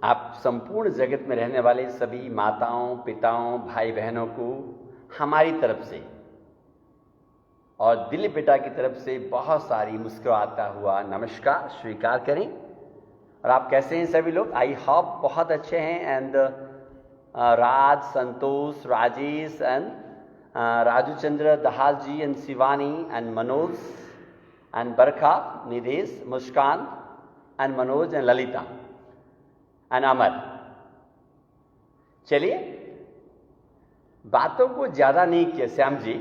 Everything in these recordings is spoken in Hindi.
आप संपूर्ण जगत में रहने वाले सभी माताओं, पिताओं, भाई बहनों को हमारी तरफ से और दिलीप बेटा की तरफ से बहुत सारी मुस्कुराता हुआ नमस्कार स्वीकार करें। और आप कैसे हैं सभी लोग? आई होप बहुत अच्छे हैं। And Raj, Santosh, Rajesh and Raju Chandra, Dahal ji and Shivani and Manoj and Barkha, Nidesh, Muskan and Manoj and Lalita and Amar. चलिए, बातों को ज्यादा नहीं किया श्याम जी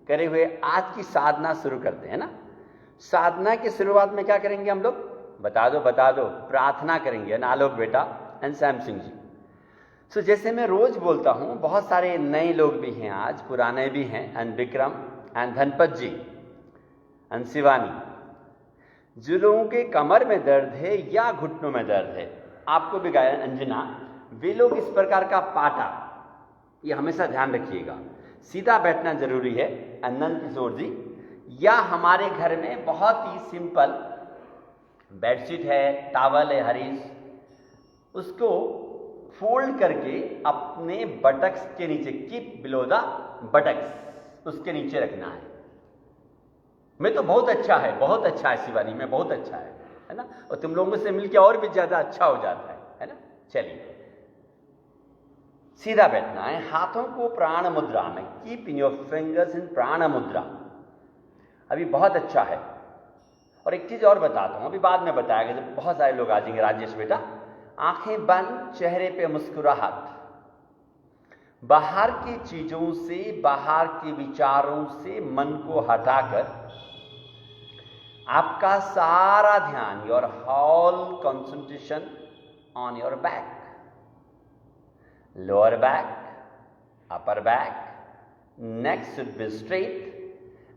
करे हुए आज की साधना शुरू करते हैं ना। साधना की शुरुआत में क्या करेंगे हम लोग? बता दो। प्रार्थना करेंगे ना आलोक बेटा एंड श्याम सिंह जी। सो जैसे मैं रोज बोलता हूं, बहुत सारे नए लोग भी हैं आज, पुराने भी हैं, and Vikram and Dhanpat ji and Shivani. जो लोगों के कमर में दर्द है या घुटनों में दर्द है, आपको भी गाया अंजना, वे लोग इस प्रकार का पाटा, ये हमेशा ध्यान रखिएगा, सीधा बैठना जरूरी है। अनंत किशोर जी, या हमारे घर में बहुत ही सिंपल बेडशीट है, टॉवल है हरीश, उसको फोल्ड करके अपने बटक्स के नीचे, कीप बिलो द बटक्स, उसके नीचे रखना है। मैं तो बहुत अच्छा है शिवानी में, बहुत अच्छा है ना। और तुम लोगों से मिलकर और भी ज्यादा अच्छा हो जाता है ना। चलिए, सीधा बैठना है, हाथों को प्राण मुद्रा में, keep in your fingers in प्राण मुद्रा। अभी बहुत अच्छा है। और एक चीज और बताता हूं, अभी बाद में बताएगा जब बहुत सारे लोग आ जाएंगे। राजेश बेटा, आंखें बंद, चेहरे पे मुस्कुराहट, बाहर की चीजों से, बाहर के विचारों से मन को हटाकर आपका सारा ध्यान, your whole concentration on your back, lower back, upper back, neck should be straight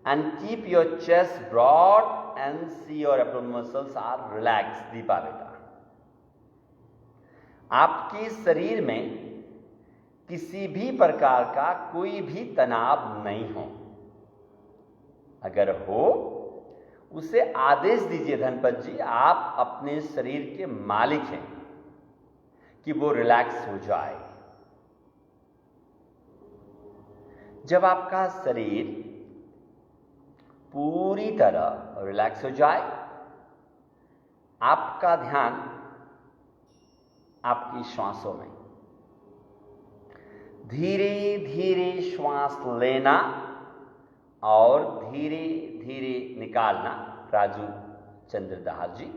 and keep your chest broad and see your abdominal muscles are relaxed. Deepa बेटा, आपके शरीर में किसी भी प्रकार का कोई भी तनाव नहीं हो। अगर हो, उसे आदेश दीजिए धनपत जी, आप अपने शरीर के मालिक हैं, कि वो रिलैक्स हो जाए। जब आपका शरीर पूरी तरह रिलैक्स हो जाए, आपका ध्यान आपकी श्वासों में, धीरे धीरे श्वास लेना और धीरे धीरे निकालना। राजू चंद्र दास जी,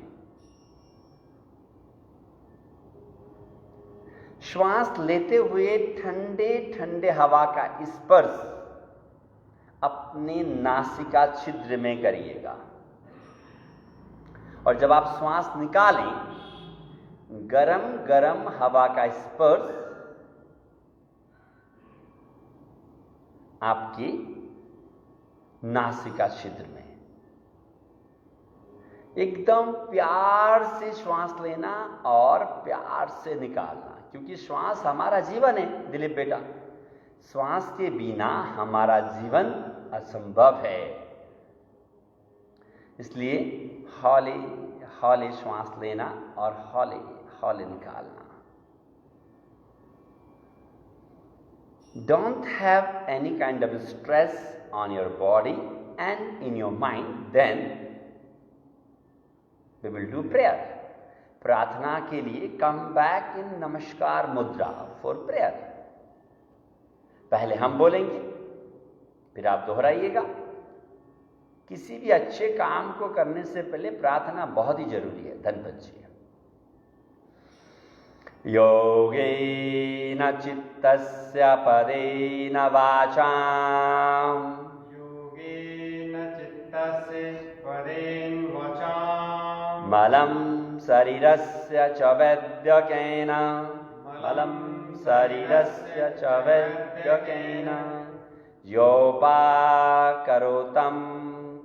श्वास लेते हुए ठंडे ठंडे हवा का स्पर्श अपने नासिका छिद्र में करिएगा। और जब आप श्वास निकालें, गरम गरम हवा का स्पर्श आपकी नासिका छिद्र में। एकदम प्यार से श्वास लेना और प्यार से निकालना, क्योंकि श्वास हमारा जीवन है दिलीप बेटा। श्वास के बिना हमारा जीवन असंभव है। इसलिए हौले हौले श्वास लेना और हौले हौले निकालना। Don't have any kind of stress on your body and in your mind, then we will do prayer. प्रार्थना के लिए कम बैक इन नमस्कार मुद्रा फॉर प्रेयर। पहले हम बोलेंगे, फिर आप दोहराइएगा। किसी भी अच्छे काम को करने से पहले प्रार्थना बहुत ही जरूरी है धनपत जी। योगेन चित्तस्य पदेन वाचाम, योगेन चित्तस्य पदेन वाचाम, मलं शरीरस्य च वैद्यकेन, मलं शरीरस्य च वैद्यकेन, योपाकरोतं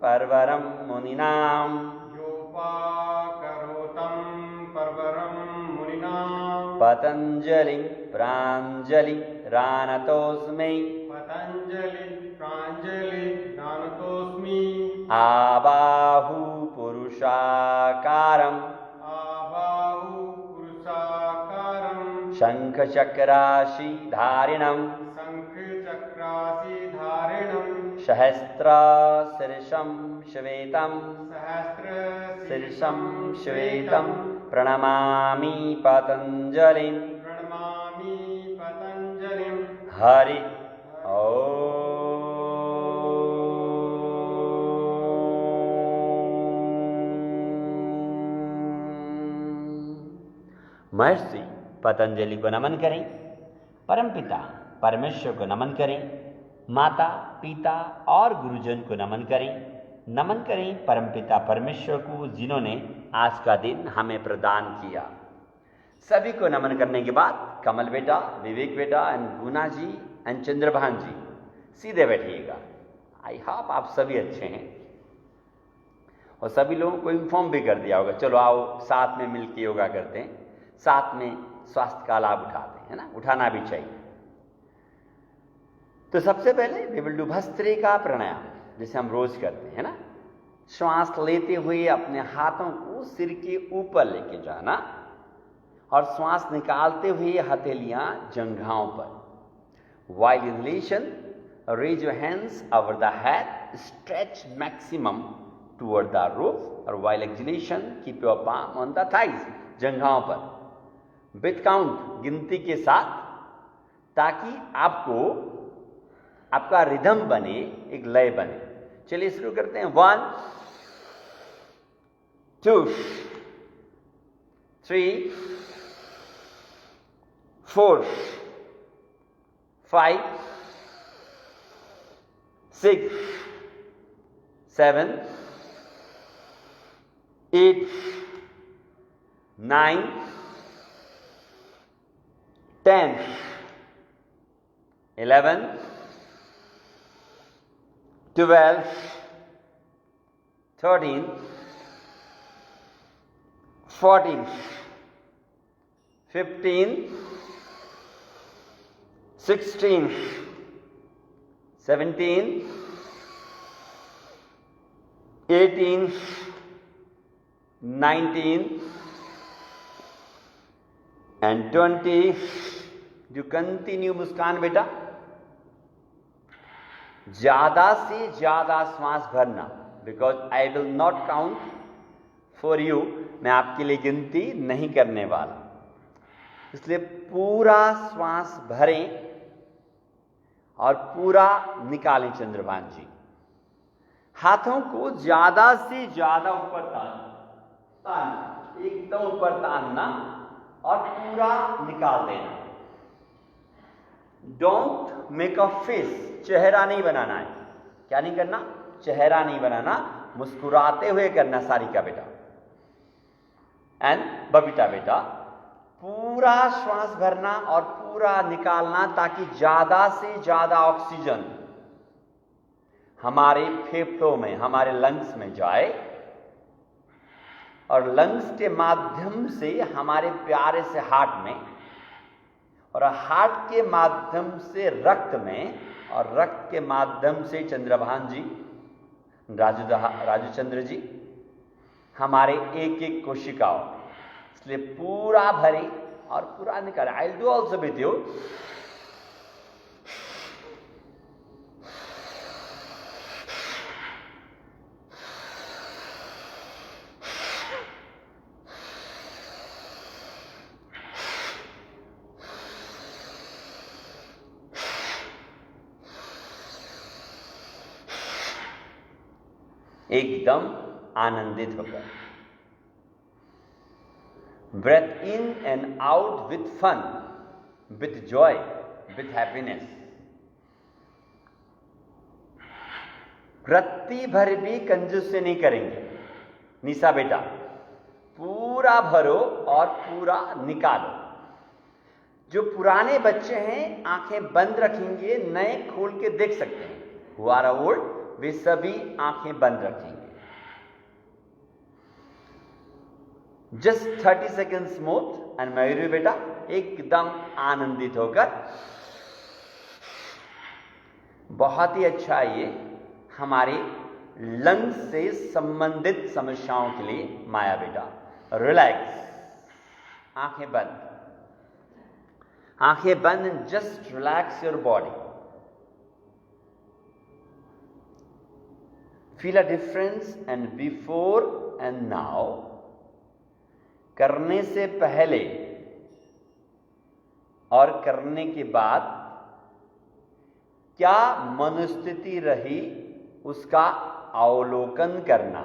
पर्वरं मुनीनां, योपाकरोतं पर्वरं मुनीनां, पतंजलि प्राञ्जलि रानतोऽस्मि, पतंजलि प्राञ्जलि रानतोऽस्मि, आबाहु पुरुषाकारम्, आबाहु पुरुषाकारम्, शंख चक्राशी धारिणम शङ्खचक्रासीधारिणं सहस्रशीर्षं श्वेतं शीर्षं श्वेतं प्रणमामि पतंजलिं प्रणमामि पतञ्जलिं हरि ओ महर्षि पतंजलि को नमन करें, परमपिता परमेश्वर को नमन करें, माता पिता और गुरुजन को नमन करें परमपिता परमेश्वर को जिन्होंने आज का दिन हमें प्रदान किया। सभी को नमन करने के बाद कमल बेटा, विवेक बेटा एंड गुना जी एंड चंद्रभान जी सीधे बैठिएगा। आई होप आप सभी अच्छे हैं और सभी लोगों को इन्फॉर्म भी कर दिया होगा, चलो आओ साथ में मिलकर योगा करते हैं, साथ में स्वास्थ्य का लाभ उठाते हैं, है ना, उठाना भी चाहिए। तो सबसे पहले वी विल डू भस्त्रिका प्राणायाम, जिसे हम रोज करते हैं ना। श्वास लेते हुए अपने हाथों को सिर के ऊपर लेके जाना और श्वास निकालते हुए हथेलियां जंघाओं पर। While inhalation, raise your hands over the head, stretch maximum toward the roof, और while exhalation, keep your palm on the thighs, जंघाओं पर। With count, गिनती के साथ, ताकि आपका रिदम बने, एक लय बने। चलिए शुरू करते हैं। 1 2 3 4 5 6 7 8 9 10 11 12 13 14 15 16 17 18 19 and 20. You continue मुस्कान बेटा। ज्यादा से ज्यादा श्वास भरना, because I will not count for you, मैं आपके लिए गिनती नहीं करने वाला, इसलिए पूरा श्वास भरें और पूरा निकालें। चंद्रभान जी, हाथों को ज्यादा से ज्यादा ऊपर तानना, एकदम ऊपर तानना और पूरा निकाल देना। डोंट मेक अ फेस, चेहरा नहीं बनाना है। क्या नहीं करना? चेहरा नहीं बनाना, मुस्कुराते हुए करना। सारिका बेटा एंड बबीता बेटा, पूरा श्वास भरना और पूरा निकालना, ताकि ज्यादा से ज्यादा ऑक्सीजन हमारे फेफड़ों में, हमारे लंग्स में जाए और लंग्स के माध्यम से हमारे प्यारे से हार्ट में, और हार्ट के माध्यम से रक्त में, और रक्त के माध्यम से चंद्रभान जी, राजू चंद्र जी, हमारे एक एक कोशिकाओं। इसलिए पूरा भरे और पूरा निकाले। I will do also with you. एकदम आनंदित होकर। Breathe in and out with fun, with joy, with happiness. रत्ती भर भी कंजूसी नहीं करेंगे। निशा बेटा, पूरा भरो और पूरा निकालो। जो पुराने बच्चे हैं आंखें बंद रखेंगे, नए खोल के देख सकते हैं। हु आर ओल्ड, वे सभी आंखें बंद रखेंगे। Just 30 seconds more and Mayuri बेटा एकदम आनंदित होकर। बहुत ही अच्छा, ये हमारे लंग्स से संबंधित समस्याओं के लिए। माया बेटा रिलैक्स, आंखें बंद। आंखें बंद and just relax your body. Feel a difference and before and now. करने से पहले और करने के बाद क्या मनोस्थिति रही उसका अवलोकन करना,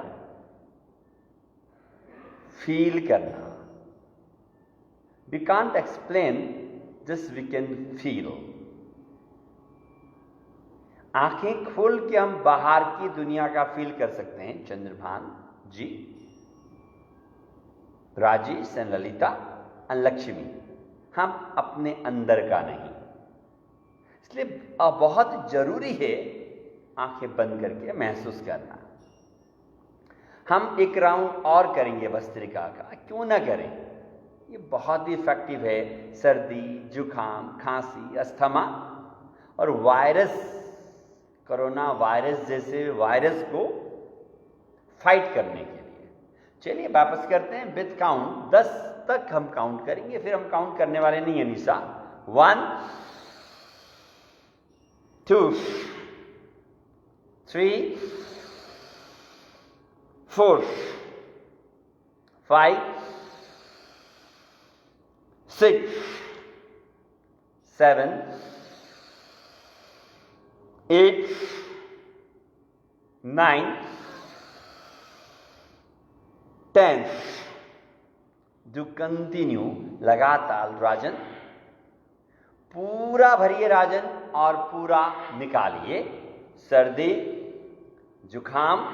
फील करना. We can't explain, just we can feel. आंखें खोल के हम बाहर की दुनिया का फील कर सकते हैं. चंद्रभान जी, राजेश एंड ललिता एंड लक्ष्मी, हम अपने अंदर का नहीं. इसलिए बहुत जरूरी है आंखें बंद करके महसूस करना. हम एक राउंड और करेंगे भस्त्रिका का, क्यों ना करें. ये बहुत ही इफेक्टिव है सर्दी, जुकाम, खांसी, अस्थमा और वायरस, कोरोना वायरस जैसे वायरस को फाइट करने के लिए. चलिए वापस करते हैं विथ काउंट. 10 तक हम काउंट करेंगे, फिर हम काउंट करने वाले नहीं है निशा. 1 2 3 4 5 6 7 8 9 10. Do continue. लगातार राजन, पूरा भरिए राजन और पूरा निकालिए. सर्दी, जुखाम,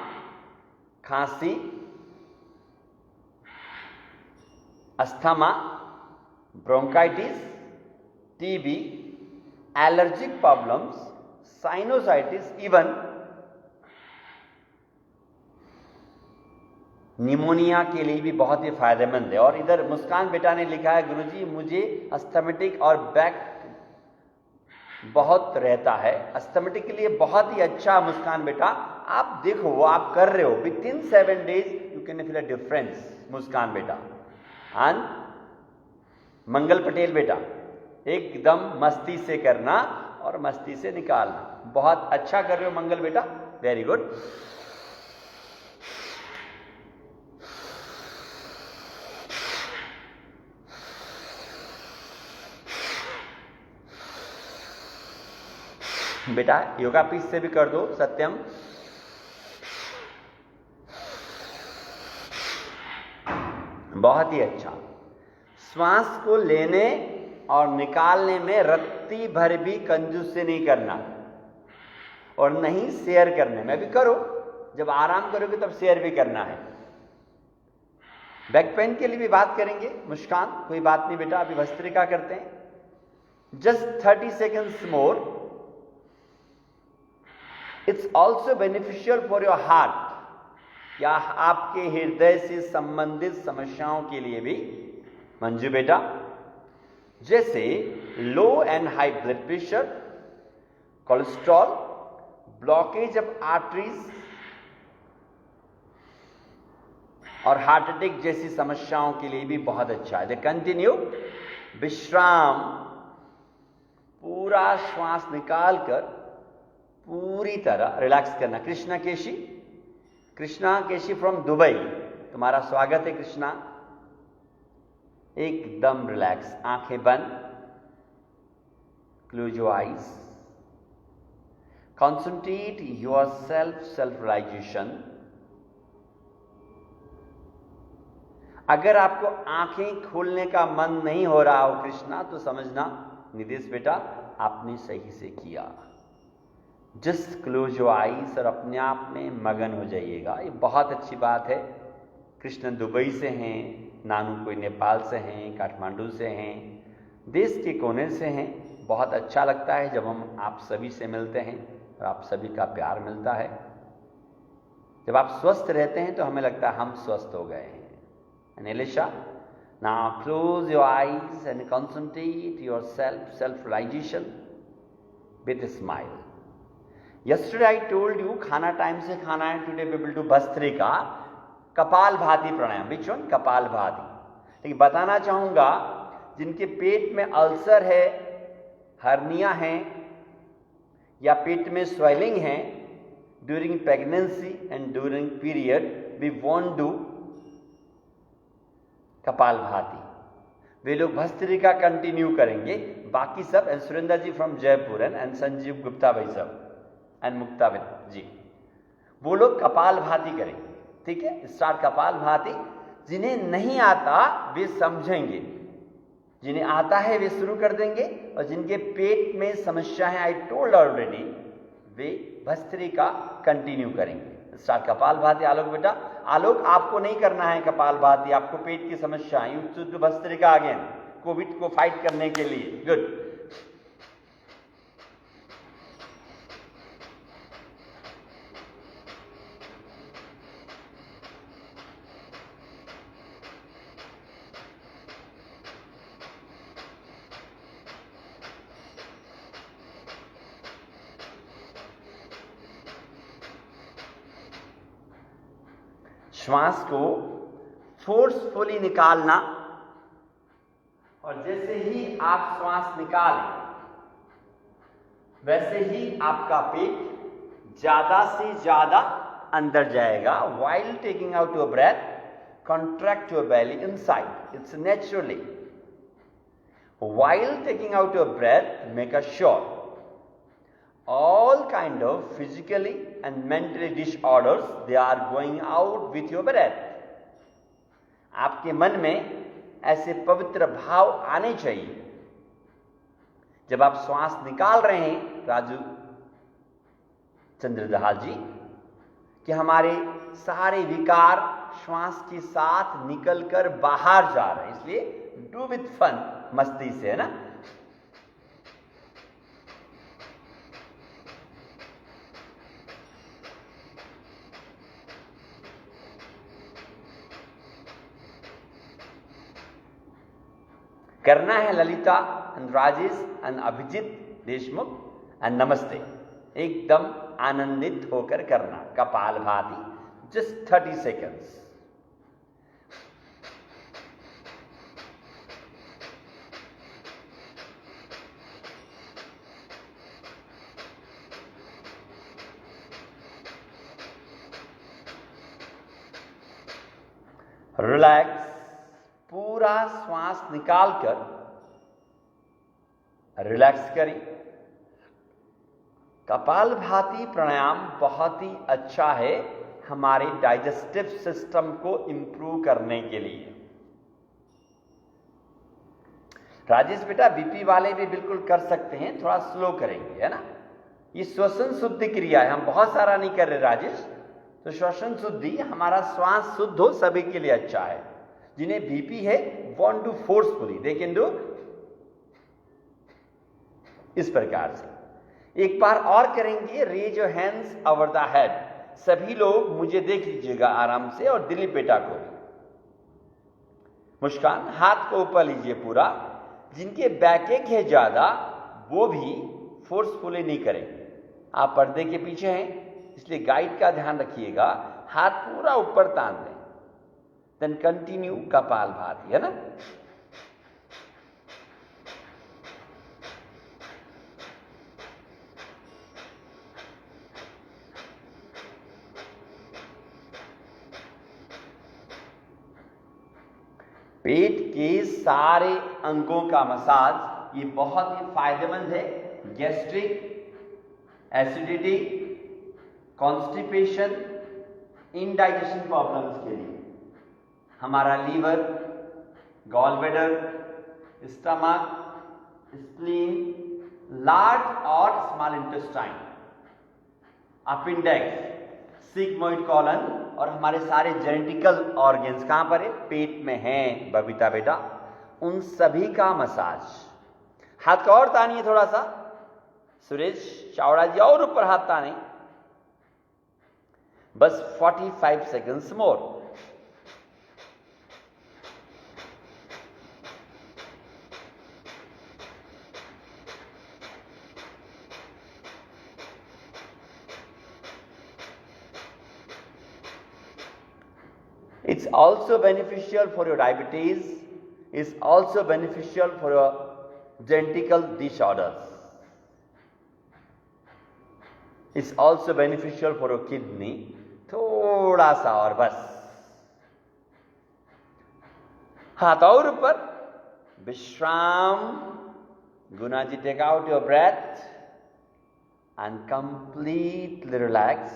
खांसी, asthma, bronchitis, TB, allergic problems, sinusitis, even pneumonia के लिए भी बहुत ही फायदेमंद है. और इधर मुस्कान बेटा ने लिखा है, गुरुजी मुझे अस्थमेटिक और बैक बहुत रहता है. अस्थमेटिक के लिए बहुत ही अच्छा मुस्कान बेटा. आप देखो वो आप कर रहे हो, within 7 days you can feel a difference. Muskan बेटा एंड मंगल पटेल बेटा, एकदम मस्ती से करना और मस्ती से निकालना. बहुत अच्छा कर रहे हो मंगल बेटा, वेरी गुड. बेटा योगा पीस से भी कर दो सत्यम. बहुत ही अच्छा. श्वास को लेने और निकालने में रत्ती भर भी कंजूसी नहीं करना और नहीं शेयर करने में. भी करो, जब आराम करोगे तब शेयर भी करना है. बैक पेन के लिए भी बात करेंगे. मुस्कान कोई बात नहीं बेटा, अभी भस्त्रिका करते हैं. Just 30 seconds more. It's also beneficial for your heart, या आपके हृदय से संबंधित समस्याओं के लिए भी. मंजू बेटा, जैसे low and high blood pressure, cholesterol, blockage of arteries और हार्ट अटैक जैसी समस्याओं के लिए भी बहुत अच्छा है. कंटिन्यू. विश्राम, पूरा श्वास निकालकर पूरी तरह रिलैक्स करना. कृष्णा केशी फ्रॉम दुबई, तुम्हारा स्वागत है कृष्णा. एकदम रिलैक्स. आंखें बंद. Close your eyes. Concentrate your self realization. अगर आपको आंखें खोलने का मन नहीं हो रहा हो कृष्णा, तो समझना निदेश बेटा आपने सही से किया. जस्ट क्लोज योर आईज और अपने आप में मगन हो जाइएगा. ये बहुत अच्छी बात है. कृष्ण दुबई से हैं, नानू कोई नेपाल से हैं, काठमांडू से हैं, देश के कोने से हैं. बहुत अच्छा लगता है जब हम आप सभी से मिलते हैं और आप सभी का प्यार मिलता है. जब आप स्वस्थ रहते हैं तो हमें लगता है हम स्वस्थ हो गए हैं. Alisha, now close your eyes and concentrate your self realization with a smile. Yesterday I told you खाना टाइम से खाना है. Today we will do bhastrika, कपाल भाती प्राणायाम. Which one? कपाल भाती. लेकिन बताना चाहूंगा जिनके पेट में अल्सर है, हर्निया है या पेट में स्वेलिंग है, during pregnancy and during period we won't do kapalbhati. वे लोग भस्त्रिका कंटिन्यू करेंगे। बाकी सब and Surendra ji from Jaipur and Sanjeev Gupta भाई सब एंड मुक्ता जी, वो लोग कपालभाति करेंगे। ठीक है, स्टार्ट कपालभाति। जिन्हें नहीं आता वे समझेंगे, जिन्हें आता है वे शुरू कर देंगे, और जिनके पेट में समस्या है, I told already, way bhastrika continue करेंगे। स्टार्ट कपालभाति। आलोक बेटा, आलोक आपको नहीं करना है कपालभाति, आपको पेट की समस्या है, you should do bhastrika again, Covid को फाइट करने के लिए। गुड। श्वास को फोर्सफुली निकालना, और जैसे ही आप श्वास निकालें वैसे ही आपका पेट ज्यादा से ज्यादा अंदर जाएगा। while taking out your breath, contract your belly inside. It's naturally. While taking out your breath, make sure all kind of physically and mentally disorders, they are going out with your breath. आपके मन में ऐसे पवित्र भाव आने चाहिए जब आप श्वास निकाल रहे हैं राजू चंद्रदहाल जी, कि हमारे सारे विकार श्वास के साथ निकलकर बाहर जा रहे हैं। इसलिए डू विथ फन, मस्ती से, है ना। करना है Lalita and Rajesh and Abhijeet Deshmukh and नमस्ते, एकदम आनंदित होकर करना कपालभाति, जस्ट 30 सेकेंड्स। रिलैक्स, पूरा श्वास निकालकर रिलैक्स करें। कपालभाति प्राणायाम बहुत ही अच्छा है हमारे डाइजेस्टिव सिस्टम को इंप्रूव करने के लिए। राजेश बेटा, बीपी वाले भी बिल्कुल कर सकते हैं, थोड़ा स्लो करेंगे, है ना। ये श्वसन शुद्धि क्रिया है, हम बहुत सारा नहीं कर रहे राजेश। तो श्वसन शुद्धि, हमारा श्वास शुद्ध हो, सभी के लिए अच्छा है। जिन्हें बीपी है, want to forcefully, they can do इस प्रकार से। एक बार और करेंगे, raise your hands over the head. सभी लोग मुझे देख लीजिएगा आराम से, और दिलीप बेटा को भी। मुस्कान, हाथ को ऊपर लीजिए पूरा। जिनके बैकएक है ज्यादा, वो भी फोर्सफुली नहीं करेंगे। आप पर्दे के पीछे हैं, इसलिए गाइड का ध्यान रखिएगा। हाथ पूरा ऊपर तान दें, देन कंटिन्यू कपालभाति, है ना। पेट के सारे अंगों का मसाज ये बहुत ही फायदेमंद है। Gastric, acidity, constipation, indigestion problems के लिए। हमारा liver, gallbladder, stomach, spleen, large और small intestine, appendix, sigmoid colon और हमारे सारे जेनेटिकल ऑर्गन्स कहां पर है? पेट में हैं बबीता बेटा। उन सभी का मसाज। हाथ का और तानिए थोड़ा सा, सुरेश चावड़ा जी, और ऊपर हाथ ताने, बस 45 seconds more. It's also beneficial for your diabetes, is also beneficial for your genital disorders. It's also beneficial for your kidney. थोड़ा सा और बस। हाथ और ऊपर, विश्राम। Guna ji, take out your breath and completely relax.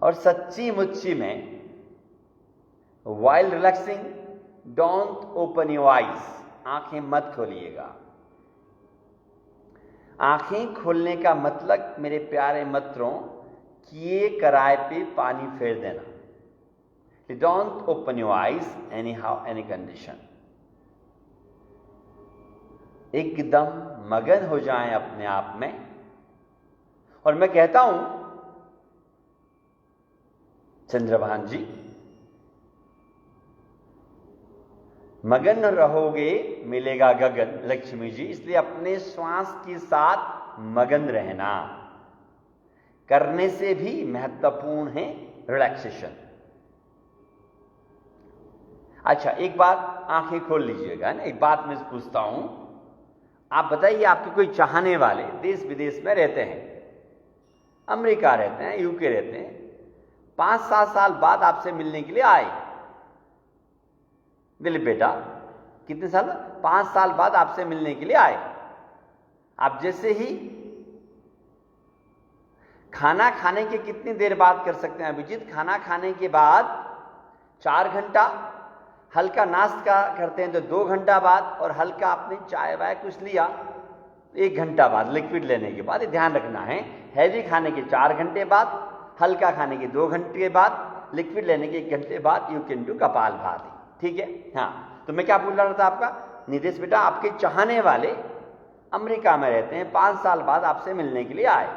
और सच्ची मुच्ची में while relaxing don't open your eyes. आंखें मत खोलिएगा। आंखें खोलने का मतलब मेरे प्यारे मित्रों, किए कराए पे पानी फेर देना। Don't open your eyes anyhow, any condition. एकदम मगन हो जाएं अपने आप में। और मैं कहता हूं, चंद्रभान जी, मगन रहोगे मिलेगा गगन। लक्ष्मी जी, इसलिए अपने श्वास के साथ मगन रहना। करने से भी महत्वपूर्ण है रिलैक्सेशन। अच्छा, एक बार आंखें खोल लीजिएगा ना। एक बात मैं पूछता हूं, आप बताइए, आपके कोई चाहने वाले देश विदेश में रहते हैं, अमेरिका रहते हैं, यूके रहते हैं, 5-7 साल बाद आपसे मिलने के लिए आए। बोले बेटा, कितने साल? 5 साल बाद आपसे मिलने के लिए आए। आप जैसे ही खाना खाने के कितनी देर बाद कर सकते हैं अभिजीत? खाना खाने के बाद 4 घंटा, हल्का नाश्ता करते हैं तो 2 घंटा बाद, और हल्का आपने चाय वाय कुछ लिया 1 घंटा बाद, लिक्विड लेने के बाद। ध्यान रखना है, हैवी खाने के 4 घंटे बाद, हल्का खाने के 2 घंटे बाद, लिक्विड लेने के 1 घंटे बाद यू कैन डू कपालभाति। ठीक है? हाँ, तो मैं क्या बोल रहा था आपका निदेश बेटा, आपके चाहने वाले अमेरिका में रहते हैं, 5 साल बाद आपसे मिलने के लिए आए।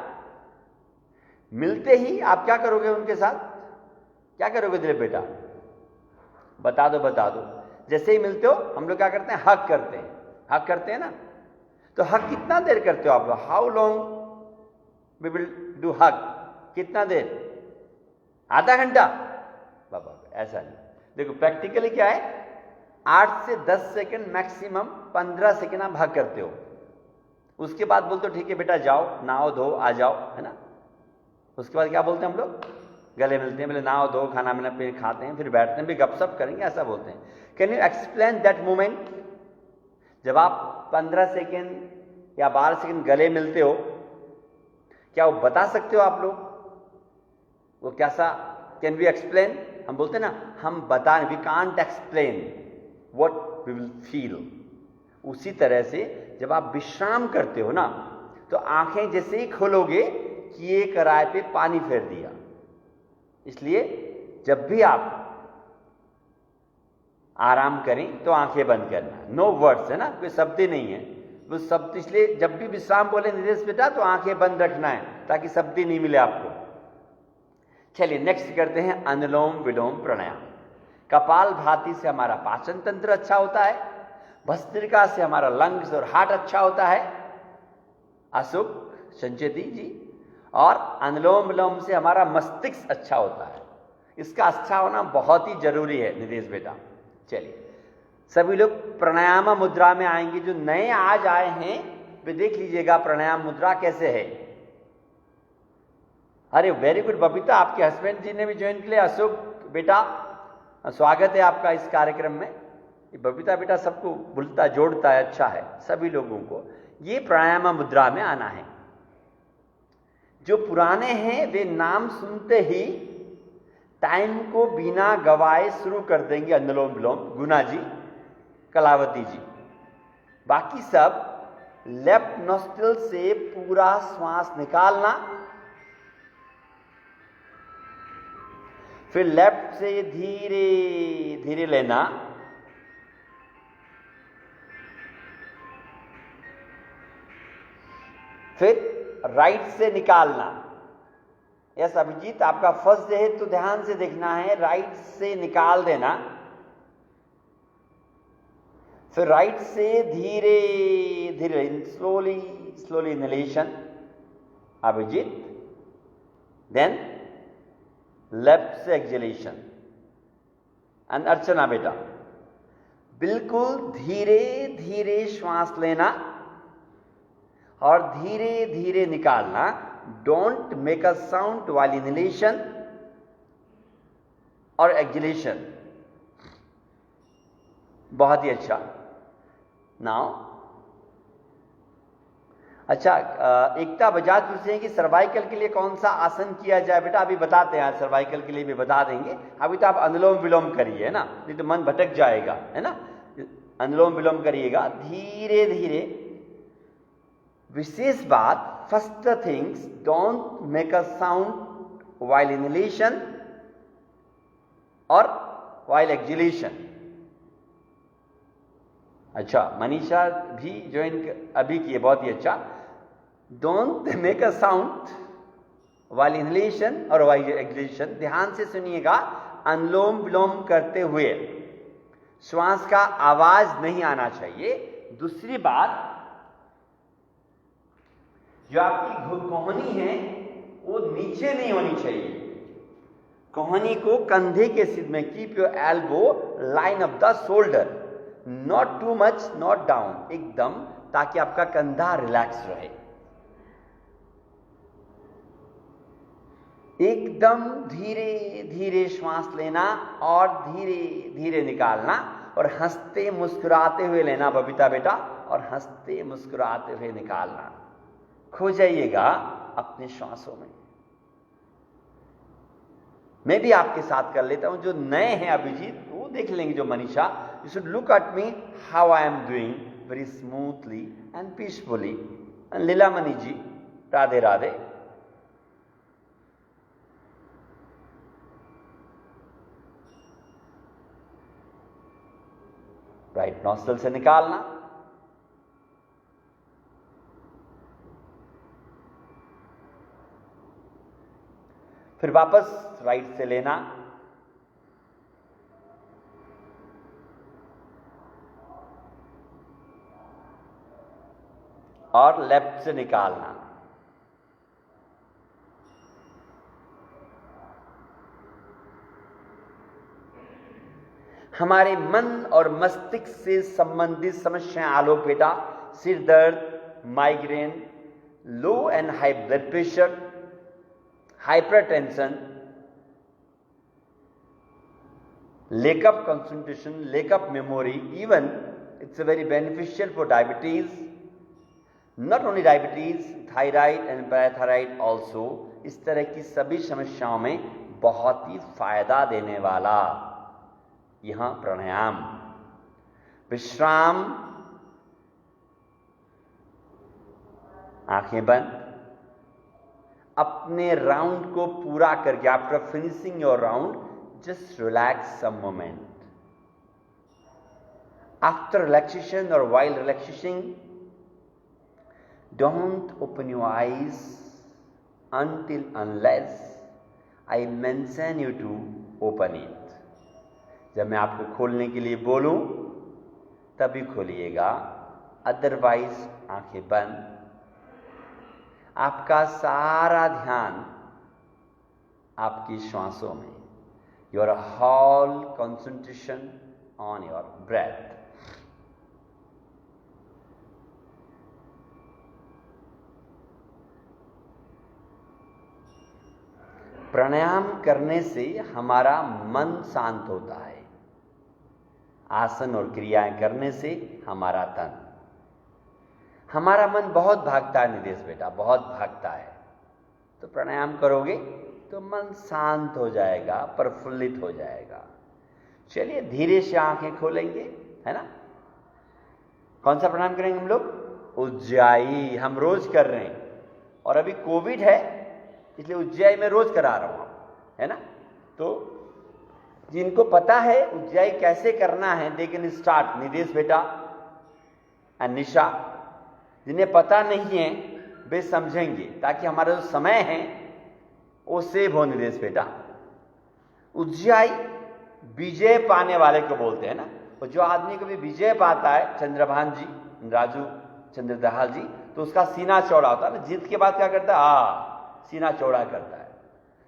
मिलते ही आप क्या करोगे उनके साथ? क्या करोगे दिलीप बेटा? बता दो, बता दो। जैसे ही मिलते हो हम लोग क्या करते हैं? हग करते हैं। हग करते हैं ना, तो हग कितना देर करते हो आप लोग? How long we will do hug? कितना देर? आधा घंटा? बाबा ऐसा नहीं। देखो प्रैक्टिकली क्या है, 8 से 10 सेकंड, मैक्सिमम 15 सेकंड आप हग करते हो। उसके बाद बोलते हो ठीक है बेटा जाओ, नहाओ धो आ जाओ, है ना। उसके बाद क्या बोलते हैं हम लोग? गले मिलते हैं, बोले नहाओ धो, खाना पीना फिर खाते हैं, फिर बैठते हैं, फिर गपशप करेंगे, ऐसा बोलते हैं। Can you explain that moment? जब आप 15 सेकेंड या 12 सेकेंड गले मिलते हो, क्या वो बता सकते हो आप लोग वो कैसा? Can we explain? हम बोलते हैं ना, हम बता, we can't explain what we will feel. उसी तरह से जब आप विश्राम करते हो ना, तो आंखें जैसे ही खोलोगे, किए कराए पे पानी फेर दिया। इसलिए जब भी आप आराम करें तो आंखें बंद करना। नो वर्ड्स, है ना, कोई शब्द ही नहीं है वो शब्द। इसलिए जब भी विश्राम बोले निदेश बेटा, तो आंखें बंद रखना है, ताकि शब्द ही नहीं मिले आपको। चलिए नेक्स्ट करते हैं अनुलोम विलोम प्राणायाम। कपालभाति से हमारा पाचन तंत्र अच्छा होता है, भस्त्रिका से हमारा लंग्स और हार्ट अच्छा होता है, अशोक संचेती जी, और अनुलोम विलोम से हमारा मस्तिष्क अच्छा होता है। इसका अच्छा होना बहुत ही जरूरी है निदेश बेटा। चलिए सभी लोग प्राणायाम मुद्रा में आएंगे। जो नए आज आए हैं वे देख लीजिएगा प्राणायाम मुद्रा कैसे है। अरे वेरी गुड बबीता, आपके हस्बैंड जी ने भी ज्वाइन किया। अशोक बेटा स्वागत है आपका इस कार्यक्रम में। ये बबीता बेटा सबको बुलता जोड़ता है, अच्छा है सभी लोगों को। ये प्राणायाम मुद्रा में आना है। जो पुराने हैं वे नाम सुनते ही टाइम को बिना गवाए शुरू कर देंगे अनुलोम विलोम। गुना जी, कलावती जी, बाकी सब लेफ्ट नोस्ट्रिल से पूरा श्वास निकालना, फिर लेफ्ट से धीरे धीरे लेना, फिर राइट से निकालना। यस अभिजीत, आपका फर्स्ट है तो ध्यान से देखना है, राइट से निकाल देना, फिर राइट से धीरे धीरे slowly slowly inhalation Abhijeet, then left से एक्सहेलेशन एंड अर्चना बेटा, बिल्कुल धीरे धीरे श्वास लेना और धीरे धीरे निकालना। Don't make a sound while inhalation और एक्सहेलेशन। बहुत ही अच्छा। नाउ अच्छा, एकता बजाज पूछते हैं कि सर्वाइकल के लिए कौन सा आसन किया जाए बेटा? अभी बताते हैं, सर्वाइकल के लिए भी बता देंगे। अभी तो आप अनुलोम विलोम करिए, है ना, नहीं तो मन भटक जाएगा, है ना। अनुलोम विलोम करिएगा धीरे धीरे। विशेष बात, first things, don't make a sound while inhalation और व्हाइल एक्सहेलेशन। अच्छा, मनीषा भी ज्वाइन अभी किए, बहुत ही अच्छा। Don't make a sound while inhalation और व्हाइल एक्सहेलेशन। ध्यान से सुनिएगा, अनुलोम विलोम करते हुए श्वास का आवाज नहीं आना चाहिए। दूसरी बात, जो आपकी कोहनी है वो नीचे नहीं होनी चाहिए। कोहनी को कंधे के सीध में, keep your elbow line of the shoulder, not too much, not down, एकदम, ताकि आपका कंधा रिलैक्स रहे। एकदम धीरे धीरे श्वास लेना और धीरे धीरे निकालना, और हंसते मुस्कुराते हुए लेना बबीता बेटा, और हंसते मुस्कुराते हुए निकालना। खो जाइएगा अपने श्वासों में। मैं भी आपके साथ कर लेता हूं। जो नए हैं अभिजीत वो देख लेंगे, जो Manisha, you should look at me how I am doing very smoothly and peacefully. And Leelamani ji, Radhe Radhe. Right nostril से निकालना, फिर वापस राइट से लेना, और लेफ्ट से निकालना। हमारे मन और मस्तिष्क से संबंधित समस्याएं आलोक बेटा, सिर दर्द, migraine, low and high blood pressure, hypertension, lack of concentration, lack of memory, even it's very beneficial for diabetes. Not only diabetes, thyroid and parathyroid also. इस तरह की सभी समस्याओं में बहुत ही फायदा देने वाला यहां प्राणायाम। विश्राम, आंखें बंद, अपने राउंड को पूरा करके, after finishing your round, just relax some moment. After relaxation और while relaxation, don't open your eyes until unless I mention you to open it. जब मैं आपको खोलने के लिए बोलूं तभी खोलिएगा, अदरवाइज आंखें बंद। आपका सारा ध्यान आपकी श्वासों में, your whole concentration on your breath. Pranayama करने से हमारा मन शांत होता है। आसन और क्रियाएं करने से हमारा तन, हमारा मन बहुत भागता है निदेश बेटा, बहुत भागता है। तो प्राणायाम करोगे तो मन शांत हो जाएगा, प्रफुल्लित हो जाएगा। चलिए धीरे से आंखें खोलेंगे, है ना। कौन सा प्राणायाम करेंगे हम लोग? उज्जाई। हम रोज कर रहे हैं, और अभी कोविड है इसलिए उज्जाई में रोज करा रहा हूं, है ना। तो जिनको पता है उज्जाई कैसे करना है, दे कैन स्टार्ट, निदेश बेटा एंड निशा। जिन्हें पता नहीं है वे समझेंगे, ताकि हमारा जो समय है वो सेव हो। निदेश बेटा, उज्जाई विजय पाने वाले को बोलते हैं ना। और जो आदमी को भी विजय पाता है, चंद्रभान जी, राजू चंद्रदहाल जी, तो उसका सीना चौड़ा होता है ना। जीत के बाद क्या करता है? सीना चौड़ा करता है।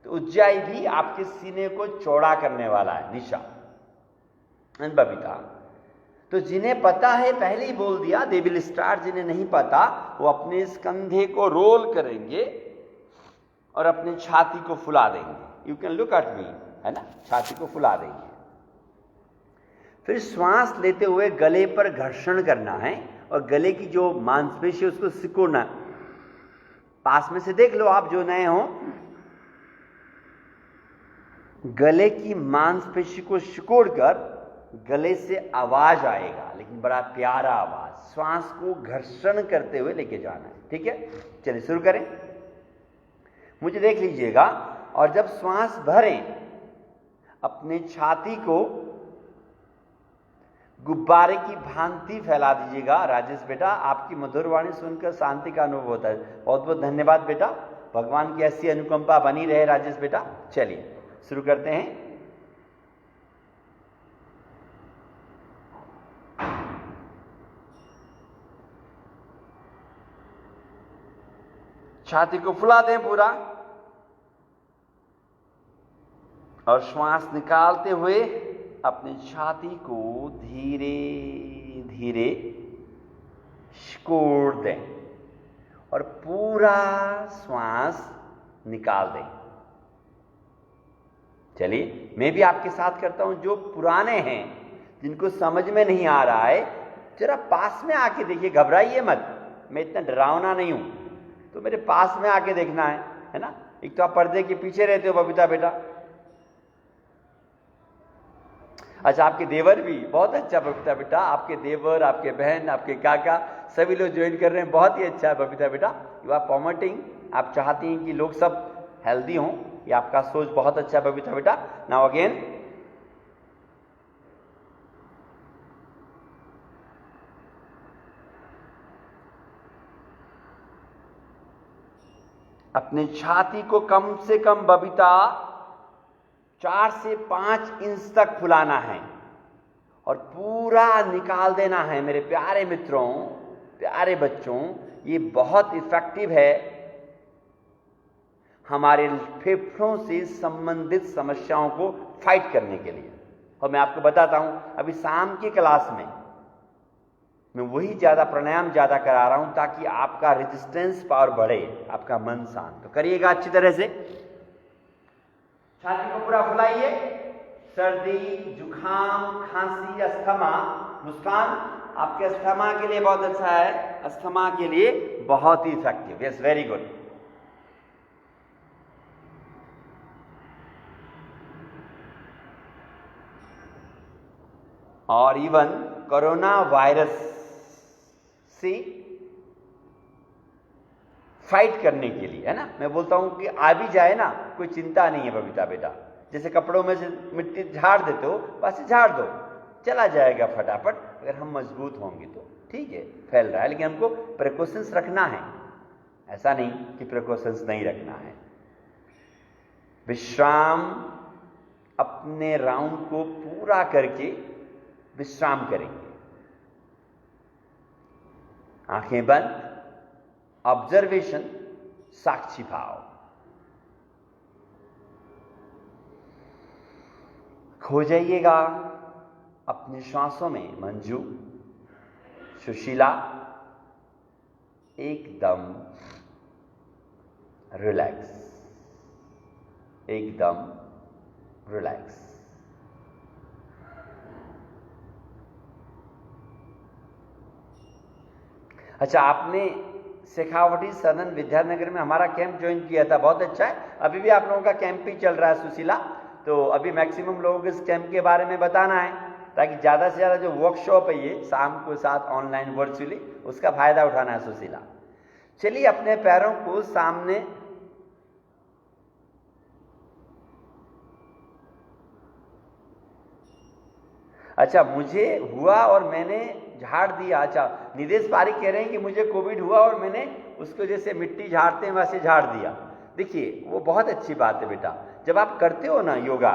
तो उज्जाई भी आपके सीने को चौड़ा करने वाला है। निशा, एंड बबीता। तो जिन्हें पता है पहले ही बोल दिया, दे विल स्टार्ट। जिन्हें नहीं पता वो अपने इस कंधे को रोल करेंगे और अपनी छाती को फुला देंगे। यू कैन लुक एट मी, है ना, छाती को फुला देंगे। फिर श्वास लेते हुए गले पर घर्षण करना है और गले की जो मांसपेशी है उसको सिकोड़ना। पास में से देख लो आप जो नए हो, गले की मांसपेशी को सिकोड़कर गले से आवाज आएगा, लेकिन बड़ा प्यारा आवाज। श्वास को घर्षण करते हुए लेके जाना है, ठीक है। चलिए शुरू करें, मुझे देख लीजिएगा। और जब श्वास भरे अपने छाती को गुब्बारे की भांति फैला दीजिएगा। राजेश बेटा, आपकी मधुर वाणी सुनकर शांति का अनुभव होता है। बहुत बहुत धन्यवाद बेटा, भगवान की ऐसी अनुकंपा बनी रहे राजेश बेटा। चलिए शुरू करते हैं। छाती को फुला दें पूरा और श्वास निकालते हुए अपनी छाती को धीरे धीरे सिकोड़ दें और पूरा श्वास निकाल दें। चलिए मैं भी आपके साथ करता हूं। जो पुराने हैं, जिनको समझ में नहीं आ रहा है, जरा पास में आके देखिए, घबराइए मत, मैं इतना डरावना नहीं हूं। तो मेरे पास में आके देखना है ना। एक तो आप पर्दे के पीछे रहते हो बबीता बेटा। अच्छा, आपके देवर भी बहुत अच्छा बबीता बेटा, आपके देवर, आपके बहन, आपके काका सभी लोग ज्वाइन कर रहे हैं, बहुत ही अच्छा है बबीता बेटा। यू आर प्रमोटिंग, आप चाहती हैं कि लोग सब हेल्दी हों, ये आपका सोच बहुत अच्छा है बबीता बेटा। नाउ अगेन, अपनी छाती को कम से कम बबीता 4 से 5 इंच तक फुलाना है और पूरा निकाल देना है। मेरे प्यारे मित्रों, प्यारे बच्चों, ये बहुत इफेक्टिव है हमारे फेफड़ों से संबंधित समस्याओं को फाइट करने के लिए। और मैं आपको बताता हूं, अभी शाम की क्लास में मैं वही ज्यादा प्राणायाम ज्यादा करा रहा हूं ताकि आपका रेजिस्टेंस पावर बढ़े, आपका मन शांत। तो करिएगा अच्छी तरह से, छाती को पूरा फुलाइए। सर्दी, जुखाम, खांसी, अस्थमा, मुस्कान आपके अस्थमा के लिए बहुत अच्छा है, अस्थमा के लिए बहुत ही इफेक्टिव। Yes, very good. और इवन कोरोना वायरस से फाइट करने के लिए, है ना, मैं बोलता हूं कि आ भी जाए ना, कोई चिंता नहीं है बबीता बेटा। जैसे कपड़ों में से मिट्टी झाड़ देते हो, बस झाड़ दो, चला जाएगा फटाफट। अगर हम मजबूत होंगे तो ठीक है, फैल रहा है, लेकिन हमको प्रिकॉशंस रखना है। ऐसा नहीं कि प्रिकॉशंस नहीं रखना है। विश्राम, अपने राउंड को पूरा करके विश्राम करेंगे। आंखें बंद, ऑब्जर्वेशन, साक्षी भाव। खो जाइएगा अपनी श्वासों में। मंजू, सुशीला, एकदम रिलैक्स, एकदम रिलैक्स। अच्छा, आपने शेखावटी सदन विद्यानगर में हमारा कैंप ज्वाइन किया था, बहुत अच्छा है। अभी भी आप लोगों का कैंप ही चल रहा है सुशीला। तो अभी मैक्सिमम लोगों को इस कैंप के बारे में बताना है ताकि ज़्यादा से ज़्यादा जो वर्कशॉप है ये शाम को साथ ऑनलाइन वर्चुअली, उसका फायदा उठाना है सुशीला। चलिए अपने पैरों को सामने अच्छा, मुझे हुआ और मैंने झाड़ दिया। अच्छा, निदेश पारिक कह रहे हैं कि मुझे कोविड हुआ और मैंने उसको जैसे मिट्टी झाड़ते हैं वैसे झाड़ दिया। देखिए वो बहुत अच्छी बात है बेटा। जब आप करते हो ना योगा,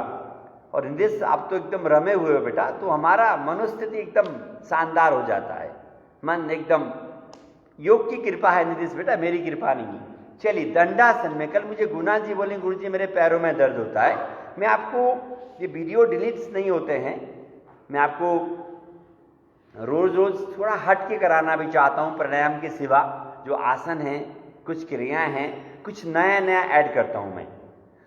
और निदेश आप तो एकदम रमे हुए हो बेटा, तो हमारा मनोस्थिति एकदम शानदार हो जाता है, मन एकदम, योग की कृपा है निदेश बेटा, मेरी कृपा नहीं। चलिए दंडासन में, कल मुझे गुना जी बोले गुरु जी मेरे पैरों में दर्द होता है। मैं आपको, ये वीडियो डिलीट्स नहीं होते हैं, मैं आपको रोज रोज थोड़ा हट के कराना भी चाहता हूं, प्राणायाम के सिवा जो आसन हैं, कुछ क्रियाएं हैं, कुछ नया नया ऐड करता हूं मैं।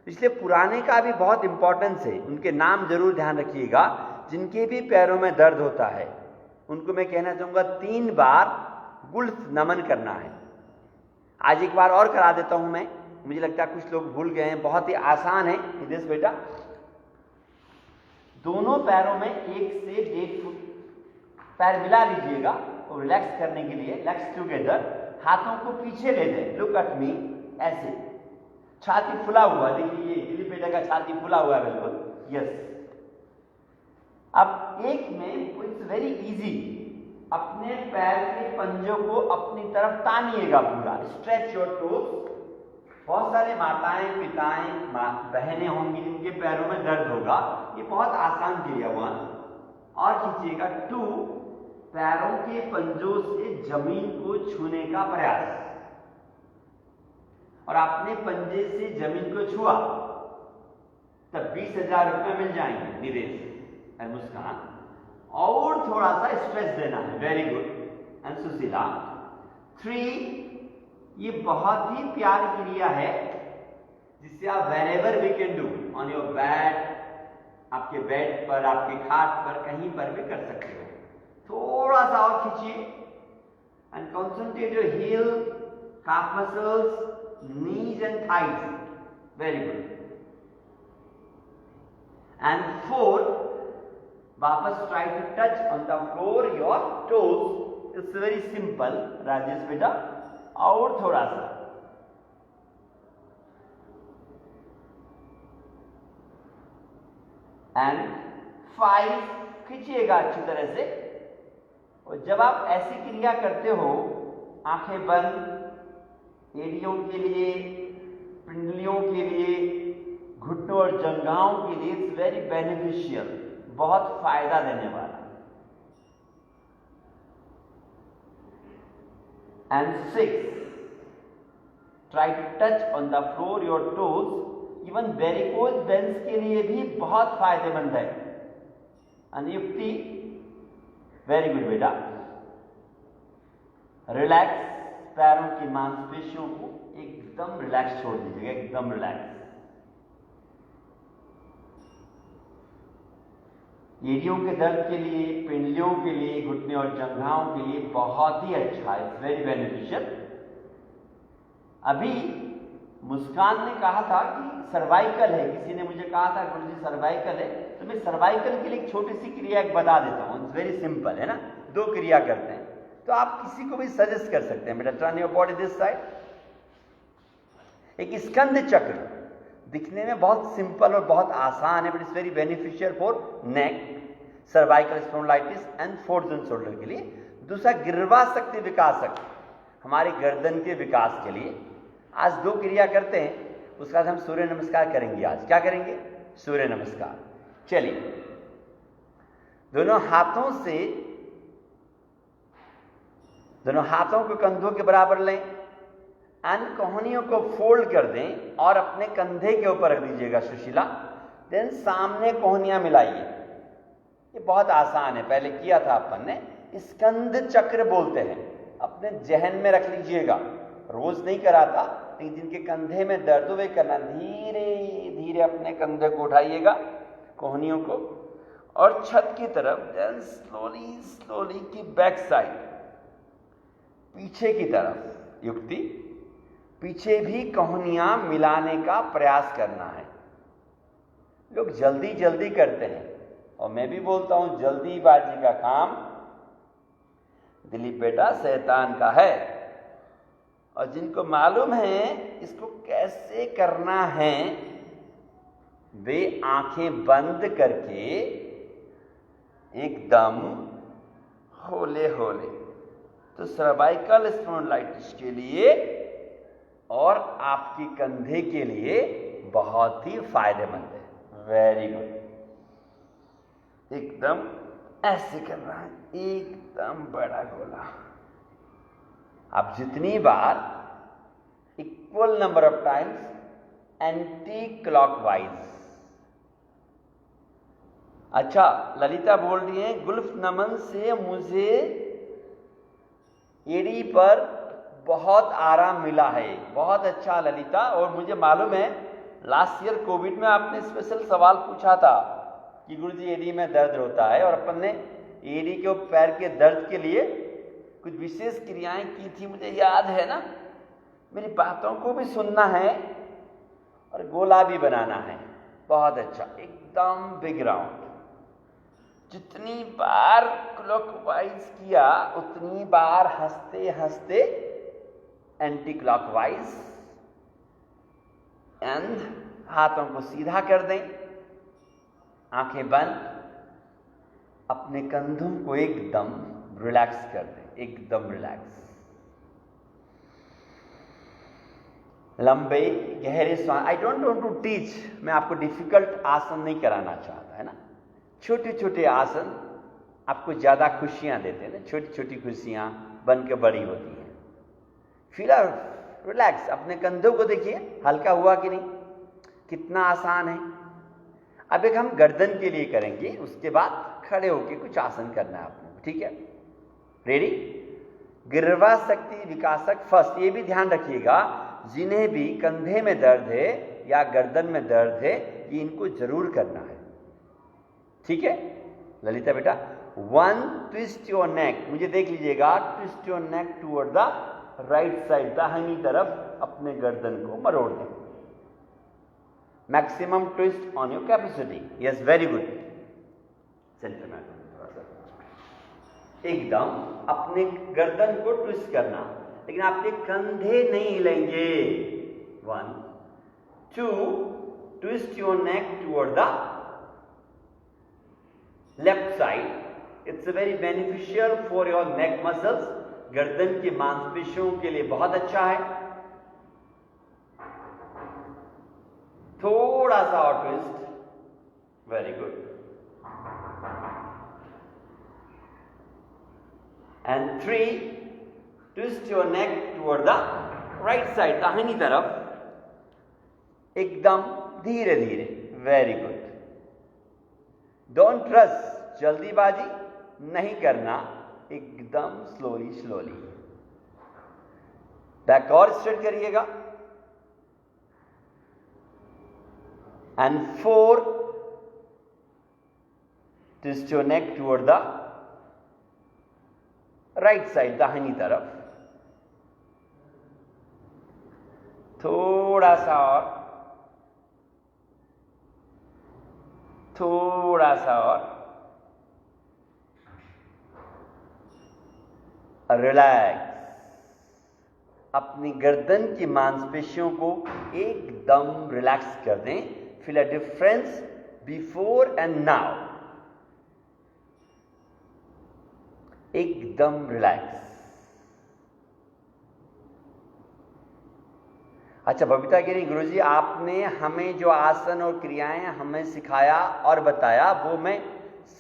इसलिए पुराने का भी बहुत इंपॉर्टेंस है, उनके नाम जरूर ध्यान रखिएगा। जिनके भी पैरों में दर्द होता है उनको मैं कहना चाहूंगा 3 बार गुल्फ नमन करना है। आज एक बार और करा देता हूं मैं, मुझे लगता है कुछ लोग भूल गए हैं, बहुत ही आसान है। निदेश बेटा, दोनों पैरों में 1 से 1.5 फुट पैर मिला लीजिएगा और रिलैक्स करने के लिए लेग्स टुगेदर, हाथों को पीछे ले दें। लुक एट मी, ऐसे छाती फुला हुआ, देखिए ये दिलीप बेटा का छाती फुला हुआ है बिल्कुल। यस, अब एक में इट्स वेरी इजी, अपने पैर के पंजों को अपनी तरफ तानिएगा पूरा, स्ट्रेच योर टोस। बहुत सारे माताएं, पिताएं, बहनें होंगी जिनके पैरों में दर्द होगा, ये बहुत आसान क्रिया 1 और खींचिएगा 2, पैरों के पंजों से जमीन को छूने का प्रयास, और आपने पंजे से जमीन को छुआ तब 20,000 रुपए मिल जाएंगे निदेश और मुस्कान। और थोड़ा सा स्ट्रेस देना है, वेरी गुड। एंड सुशीला 3, ये बहुत ही प्यारी क्रिया है जिससे आप wherever we can do on your bed, आपके बेड पर, आपके खाट पर, कहीं पर भी कर सकते हो। थोड़ा सा और खींचिए and concentrate your heel, calf muscles, knees and thighs. Very good. And 4, वापस try to touch on the floor your toes. It's very simple, Rajesh बेटा। और थोड़ा सा, एंड 5 खींचिएगा अच्छी तरह से। और जब आप ऐसी क्रिया करते हो, आंखें बंद, एड़ियों के लिए, पिंडलियों के लिए, घुटनों और जंघाओं के लिए इट्स वेरी बेनिफिशियल, बहुत फायदा देने वाला। And 6, try to touch on the floor your toes. Even varicose veins के लिए भी बहुत फायदेमंद है। अनुयुक्ति, वेरी गुड बेटा। रिलैक्स, पैरों की मांसपेशियों को एकदम रिलैक्स छोड़ दीजिएगा, एकदम रिलैक्स। एड़ियों के दर्द के लिए, पिंडलियों के लिए, घुटने और जंघाओं के लिए बहुत ही अच्छा है, इट्स वेरी बेनिफिशियल। अभी मुस्कान ने कहा था कि सर्वाइकल है, किसी ने मुझे कहा था गुरुजी सर्वाइकल है, तो मैं सर्वाइकल के लिए एक छोटी सी क्रिया बता देता हूं। इट्स वेरी सिंपल है ना, 2 क्रिया करते हैं, तो आप किसी को भी सजेस्ट कर सकते हैं। बेटा turn your body this side. एक स्कंद चक्र दिखने में बहुत सिंपल और बहुत आसान है, but it's very beneficial for neck, cervical spondylitis and force and shoulder के लिए। दूसरा गिरवा शक्ति विकासक, हमारी गर्दन के विकास के लिए। आज 2 क्रिया करते हैं, उसके बाद हम सूर्य नमस्कार करेंगे। आज क्या करेंगे? सूर्य नमस्कार। चलिए, दोनों हाथों को कंधों के बराबर लें, एंड कोहनियों को फोल्ड कर दें और अपने कंधे के ऊपर रख दीजिएगा सुशीला। देन सामने कोहनियां मिलाइए। ये बहुत आसान है, पहले किया था अपन ने। स्कंद चक्र बोलते हैं, अपने जहन में रख लीजिएगा। रोज नहीं कराता, लेकिन जिनके कंधे में दर्द हो वे करना। धीरे धीरे अपने कंधे को उठाइएगा, कोहनियों को, और छत की तरफ। देन स्लोली स्लोली की बैक साइड, पीछे की तरफ। युक्ति, पीछे भी कोहनियां मिलाने का प्रयास करना है। लोग जल्दी जल्दी करते हैं, और मैं भी बोलता हूं जल्दीबाजी का काम दिलीप बेटा शैतान का है। और जिनको मालूम है इसको कैसे करना है, वे आंखें बंद करके एकदम होले होले। तो सर्वाइकल स्पॉन्डिलाइटिस के लिए और आपकी कंधे के लिए बहुत ही फायदेमंद है। Very good. एकदम ऐसे करना है, एकदम बड़ा गोला। आप जितनी बार, equal number of times anticlockwise, अच्छा, ललिता बोल रही है गुल्फ नमन से मुझे एड़ी पर बहुत आराम मिला है। बहुत अच्छा ललिता, और मुझे मालूम है लास्ट ईयर कोविड में आपने स्पेशल सवाल पूछा था कि गुरुजी एड़ी में दर्द होता है, और अपन ने एड़ी के पैर के दर्द के लिए कुछ विशेष क्रियाएं की थी, मुझे याद है ना। मेरी बातों को भी सुनना है और गोला भी बनाना है। बहुत अच्छा, एकदम बिग राउंड। जितनी बार क्लॉकवाइज किया उतनी बार हंसते हंसते एंटी क्लॉकवाइज, एंड हाथों को सीधा कर दें, आंखें बंद, अपने कंधों को एकदम रिलैक्स कर दें, एकदम रिलैक्स। लंबे गहरे सांस। I don't want to teach, मैं आपको डिफिकल्ट आसन नहीं कराना चाहता, है ना। छोटे छोटे आसन आपको ज्यादा खुशियां देते हैं ना, छोटी छोटी खुशियां बन के बड़ी होती हैं। फील रिलैक्स, अपने कंधों को देखिए हल्का हुआ कि नहीं, कितना आसान है। अब एक हम गर्दन के लिए करेंगे, उसके बाद खड़े होकर कुछ आसन करना है आपको, ठीक है। रेडी? गिरवा शक्ति विकासक फर्स्ट। ये भी ध्यान रखिएगा, जिन्हें भी कंधे में दर्द है या गर्दन में दर्द है, ये इनको जरूर करना है, ठीक है। ललिता बेटा, 1 ट्विस्ट योर नेक, मुझे देख लीजिएगा, twist your neck toward the right side, दाहिनी तरफ अपने गर्दन को मरोड़ दें। Maximum twist on your capacity. Yes, very good. Centre में एकदम अपने गर्दन को ट्विस्ट करना, लेकिन आपके कंधे नहीं हिलेंगे। 1 2 twist your neck toward the left side. It's very beneficial for your neck muscles. गर्दन की मांसपेशियों के लिए बहुत अच्छा है। थोड़ा सा और twist, very good. And 3 twist your neck toward the right side, दाहिनी तरफ, एकदम धीरे धीरे, वेरी गुड। डोंट रश, जल्दीबाजी नहीं करना, एकदम स्लोली स्लोली। बैक और स्ट्रेट करिएगा। And 4 twist your neck toward the right side, दाहिनी तरफ। थोड़ा सा और, थोड़ा सा और। रिलैक्स, अपनी गर्दन की मांसपेशियों को एकदम रिलैक्स कर दें। Feel a difference before and now, एकदम रिलैक्स। अच्छा, बबीता गिरी, गुरुजी आपने हमें जो आसन और क्रियाएं हमें सिखाया और बताया, वो मैं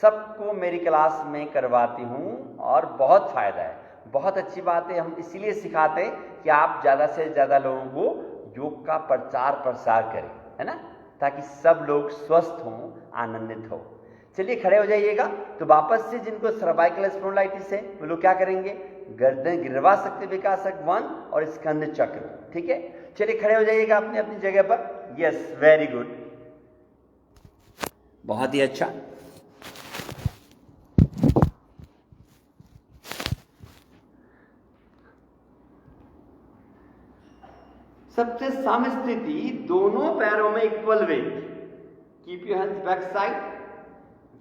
सबको मेरी क्लास में करवाती हूं और बहुत फायदा है। बहुत अच्छी बात है, हम इसीलिए सिखाते हैं कि आप ज़्यादा से ज़्यादा लोगों को योग का प्रचार प्रसार करें, है ना, ताकि सब लोग स्वस्थ हों, आनंदित हो। चलिए खड़े हो जाइएगा। तो वापस से जिनको सर्वाइकल स्पॉन्डिलाइटिस है वो लोग क्या करेंगे, गर्दन गिरवा शक्ति विकासक 1 और स्कंद चक्र, ठीक है। चलिए खड़े हो जाइएगा अपनी अपनी जगह पर। यस, वेरी गुड, बहुत ही अच्छा। सबसे सम स्थिति, दोनों पैरों में equal weight. Keep your hands back side.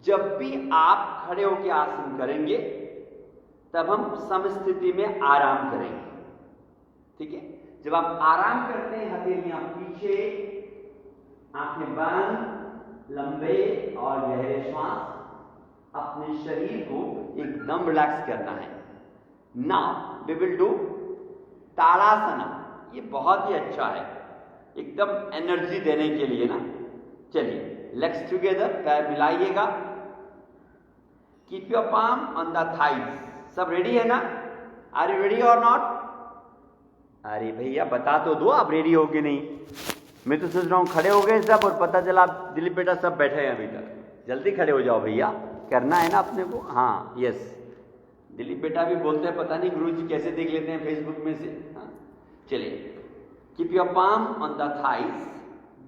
जब भी आप खड़े होकर आसन करेंगे तब हम सम स्थिति में आराम करेंगे, ठीक है। जब आप आराम करते हैं, हथेलियां पीछे, आंखें बंद, लंबे और गहरे श्वास, अपने शरीर को एकदम रिलैक्स करना है। Now we will do tadasana. ये बहुत ही अच्छा है, एकदम एनर्जी देने के लिए ना। चलिए, लेग्स टुगेदर, पैर मिलाइएगा। Keep your palm on the thighs. सब रेडी है ना? Are you ready or not? अरे भैया बता तो दो, आप रेडी हो कि नहीं। मैं तो सोच रहा हूं खड़े हो गए सब और पता चला दिलीप बेटा सब बैठे हैं अभी तक। जल्दी खड़े हो जाओ भैया, करना है ना अपने को। हाँ यस, दिलीप बेटा भी बोलते हैं, पता नहीं गुरुजी कैसे देख लेते हैं फेसबुक में से। हाँ चलिए, keep your palm on the thighs,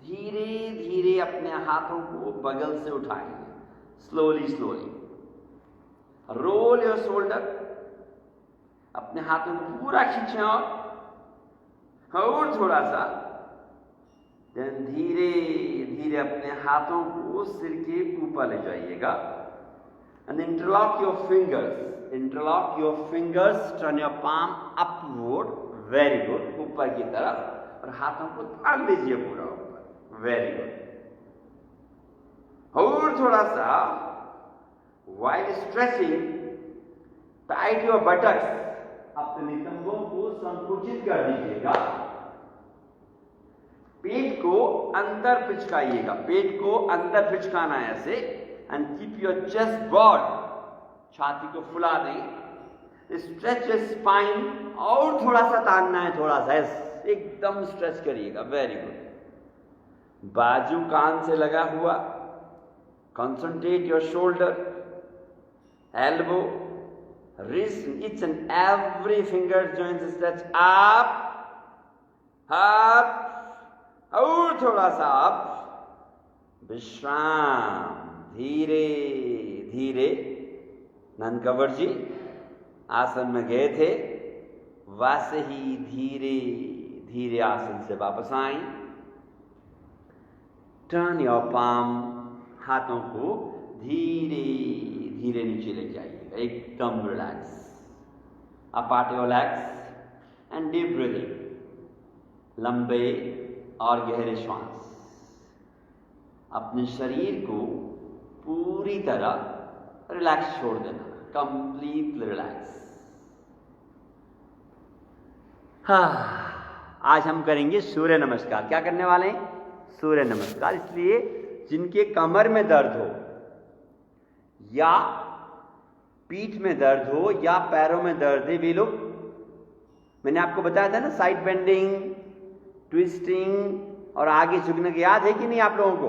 धीरे धीरे अपने हाथों को बगल से उठाएंगे, slowly slowly. Roll your shoulder, अपने हाथों को पूरा खींचें और थोड़ा सा। देन धीरे धीरे अपने हाथों को सिर के ऊपर ले जाइएगा and interlock your fingers, interlock your fingers, turn your palm upward, very good, ऊपर की तरफ, और हाथों को तान लीजिए पूरा ऊपर, वेरी गुड। और थोड़ा सा while stretching, tight your buttocks, अपने नितंबों को संकुचित कर दीजिएगा, पेट को अंदर पिचकाइएगा, पेट को अंदर पिचकाना है ऐसे, and keep your chest broad, छाती को फुला दें, स्ट्रेच योर स्पाइन, और थोड़ा सा तानना है, थोड़ा सा एकदम स्ट्रेच करिएगा, वेरी गुड। बाजू कान से लगा हुआ, concentrate your shoulder, elbow, wrist, each and every finger joins stretch up, up, और थोड़ा सा up, विश्राम, धीरे धीरे। नंद कंवर जी आसन में गए थे, वैसे ही धीरे धीरे आसन से वापस आए। टर्न योर पाम, हाथों को धीरे धीरे नीचे लेके आइएगा, एकदम relax. Apart your legs and deep breathing, लंबे और गहरे श्वास। अपने शरीर को पूरी तरह रिलैक्स छोड़ देना, कंप्लीट रिलैक्स। हाँ, आज हम करेंगे सूर्य नमस्कार। क्या करने वाले हैं? सूर्य नमस्कार। इसलिए जिनके कमर में दर्द हो या पीठ में दर्द हो या पैरों में दर्द है, वे लोग, मैंने आपको बताया था ना, साइड बेंडिंग, ट्विस्टिंग और आगे झुकने की, याद है कि नहीं आप लोगों को?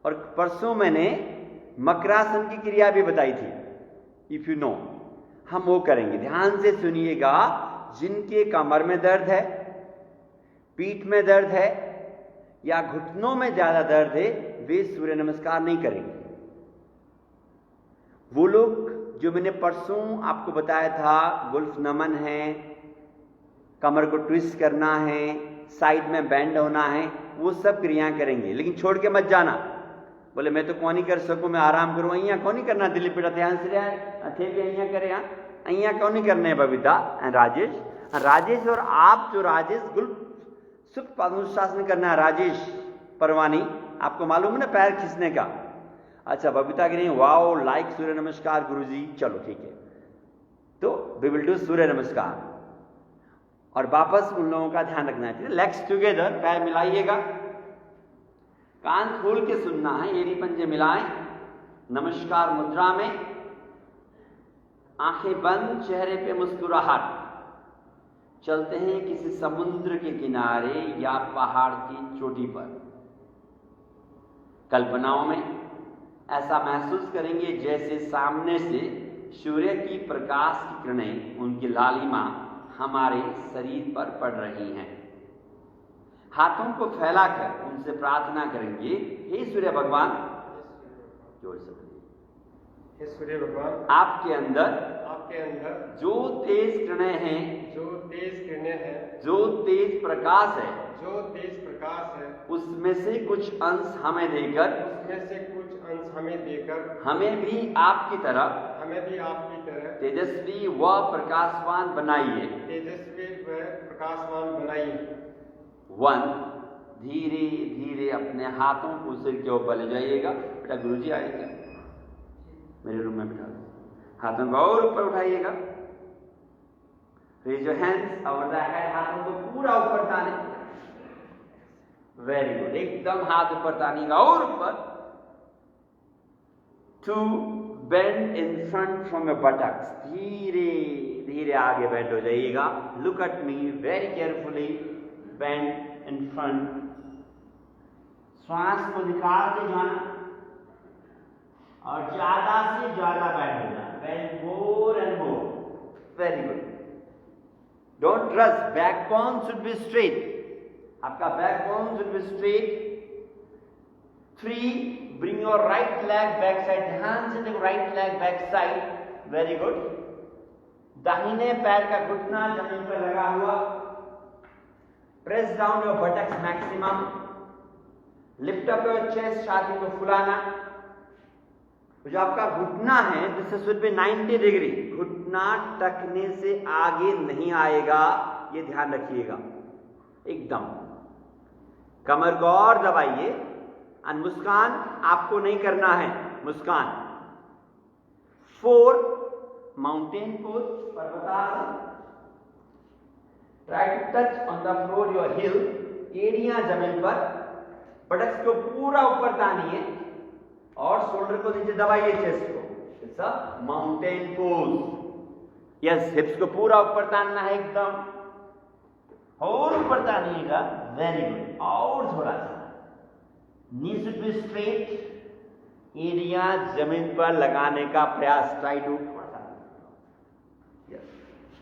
और परसों मैंने मकरासन की क्रिया भी बताई थी, इफ यू नो। हम वो करेंगे, ध्यान से सुनिएगा। जिनके कमर में दर्द है, पीठ में दर्द है या घुटनों में ज्यादा दर्द है, वे सूर्य नमस्कार नहीं करेंगे। वो लोग जो मैंने परसों आपको बताया था, गुल्फ नमन है, कमर को ट्विस्ट करना है, साइड में बेंड होना है, वो सब क्रियाएं करेंगे। लेकिन छोड़ के मत जाना, बोले मैं तो कौन ही कर सकूं, मैं आराम करूं। अहिया कौन ही करना, दिलीप बेटा ध्यान से रहा थे भी अहिया करे, अहिया कौन ही करने है बबीता एंड राजेश और आप जो राजेश गुल्फ सुख पादुशासन करना है, राजेश परवानी, आपको मालूम है ना पैर खींचने का। अच्छा, बबीता की नहीं, वाओ लाइक सूर्य नमस्कार गुरुजी, चलो ठीक है। तो वी विल डू सूर्य नमस्कार। और वापस उन लोगों का ध्यान रखना है, लेग्स टुगेदर, पैर मिलाइएगा, कान खोल के सुनना है, एड़ी पंजे मिलाएं, नमस्कार मुद्रा में, आंखें बंद, चेहरे पे मुस्कुराहट। चलते हैं किसी समुद्र के किनारे या पहाड़ की चोटी पर। कल्पनाओं में ऐसा महसूस करेंगे जैसे सामने से सूर्य की प्रकाश की किरणें, उनकी लालिमा हमारे शरीर पर पड़ रही हैं। हाथों को फैलाकर उनसे प्रार्थना करेंगे, हे सूर्य भगवान, जोर से बोलिए, हे सूर्य भगवान, आपके अंदर जो तेज किरणें हैं, जो तेज प्रकाश है, उसमें से कुछ अंश हमें देकर, हमें भी आपकी तरह तेजस्वी व प्रकाशवान बनाइए। 1 धीरे धीरे अपने हाथों को सिर के ऊपर ले जाइएगा। बेटा गुरुजी आएगा, मेरे रूम में बिठा दो, हाथों को और ऊपर उठाइएगा। Raise your hands over the head, हाथों को पूरा ऊपर ताने, वेरी गुड, एकदम हाथ ऊपर तानिएगा और ऊपर। 2 bend in front from your buttocks, धीरे धीरे आगे बेंड हो जाइएगा। Look at me very carefully, bend in front. श्वास को निकाल के जाना, और ज्यादा से ज्यादा बैंड होना, bend more and more, very good. Don't rush, backbone should be straight, आपका backbone should be straight. 3, bring your right leg back side, ध्यान से देखो, right leg back side, very good. दाहिने पैर का घुटना जमीन पर लगा हुआ, press down your buttocks maximum, lift up your chest, छाती को फुलाना। जो आपका घुटना है दिस शुड बी 90 डिग्री, घुटना टकने से आगे नहीं आएगा, ये ध्यान रखिएगा एकदम। कमर को और दबाइए, और मुस्कान आपको नहीं करना है, Muskan. 4, mountain pose, parvatasana. Try to touch on the floor your heel, एड़ियां जमीन पर, बटक्स को पूरा ऊपर तानिए और शोल्डर को नीचे दबाइए, चेस्ट को। It's a mountain pose. Yes, हिप्स को पूरा ऊपर तानना है एकदम, और ऊपर तानिएगा, वेरी गुड। और थोड़ा सा, नी शुड बी स्ट्रेट, एड़ियां जमीन पर लगाने का प्रयास, try to.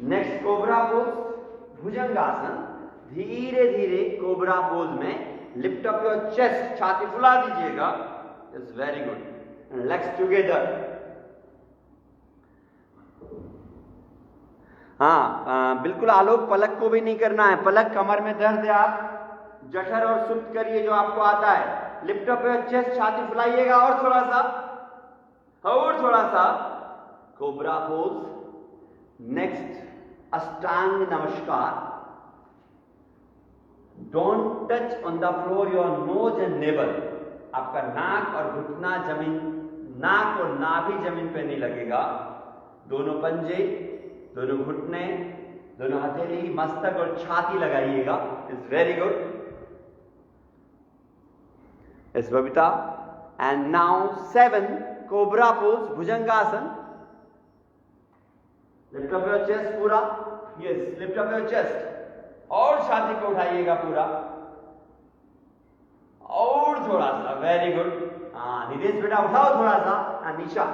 Next cobra pose, bhujangasana. धीरे धीरे कोबरा पोज में लिफ्ट अप योर चेस्ट, छाती फुला दीजिएगा, it's very good. Legs together. हाँ, बिल्कुल आलोक, पलक को भी नहीं करना है, पलक कमर में दर्द है, आप जठर और सुप्त करिए जो आपको आता है। लिफ्ट अप योर चेस्ट, छाती फुलाइएगा, और थोड़ा सा, और थोड़ा सा, cobra pose. Next Ashtanga namaskar. Don't touch on the floor your nose and naval, आपका नाक और घुटना जमीन, नाक और नाभि जमीन पे नहीं लगेगा। दोनों पंजे, दोनों घुटने, दोनों हथेली, मस्तक और छाती लगाइएगा, इट्स वेरी गुड। इस Babita. And now 7, cobra pose, bhujangasana. Lift up your chest पूरा, yes, lift up your chest, और छाती को उठाइएगा पूरा, और थोड़ा सा, वेरी गुड। हाँ निदेश बेटा, उठाओ थोड़ा सा, निशा।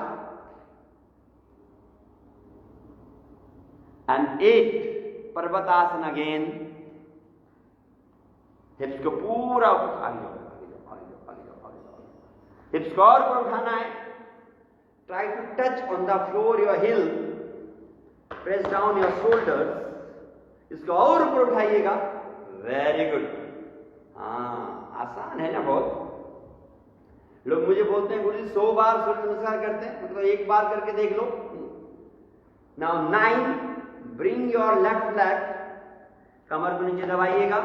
And 8, Parvatasana again. हिप्स को पूरा आगे जाओ, हिप्स को और ऊपर उठाना है। Try to touch on the floor your heel, press down your shoulders, इसको और ऊपर उठाइएगा, वेरी गुड। हाँ, आसान है ना बहुत। लोग मुझे बोलते हैं गुरुजी 100 बार सूर्य नमस्कार करते हैं, मतलब एक बार करके देख लो। Now 9, bring your left leg, कमर को नीचे दबाइएगा,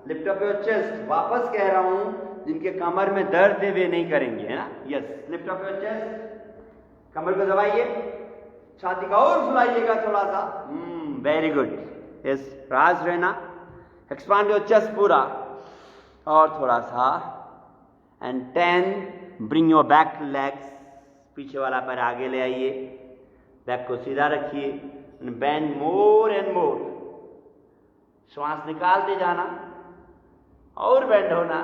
लिफ्ट अप योर चेस्ट। वापस कह रहा हूं, जिनके कमर में दर्द है वे नहीं करेंगे, है ना। Yes, lift up your chest, कमर को दबाइए, छाती का और फुलाइएगा थोड़ा सा, वेरी गुड। यस, राज रहना, एक्सपांड योर चेस्ट पूरा, और थोड़ा सा। And 10, bring your back legs, पीछे वाला पैर आगे ले आइए, बैक को सीधा रखिए, बेंड मोर एंड मोर। श्वास निकालते जाना, और बेंड होना,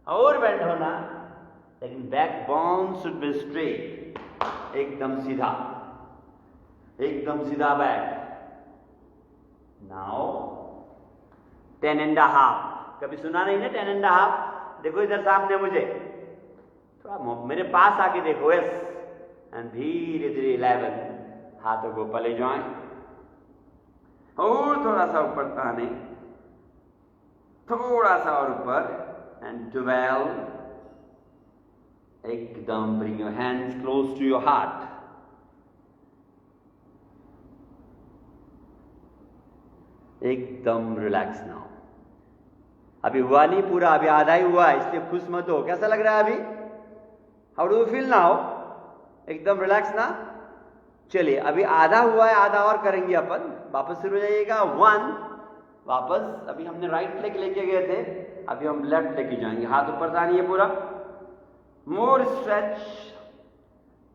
और बेंड होना, लेकिन back bone should be straight, एकदम सीधा, एकदम सीधा बैक। नाउ 10.5, कभी सुना नहीं ना 10.5? देखो इधर सामने मुझे, थोड़ा मेरे पास आके देखो। यस, एंड धीरे धीरे 11, हाथों को पले जाएं, और थोड़ा सा ऊपर ताने, थोड़ा सा और ऊपर, एंड 12, एकदम bring your hands close to your heart. एकदम रिलैक्स नाउ। अभी हुआ नहीं पूरा, अभी आधा ही हुआ है, इसलिए खुश मत हो। कैसा लग रहा है अभी? How do you feel now? एकदम रिलैक्स ना? चलिए अभी आधा हुआ है, आधा और करेंगे अपन। वापस शुरू हो जाइएगा। 1, वापस। अभी हमने राइट लेग लेके गए थे, अभी हम लेफ्ट लेके जाएंगे। हाथ ऊपर तानिए पूरा, more stretch,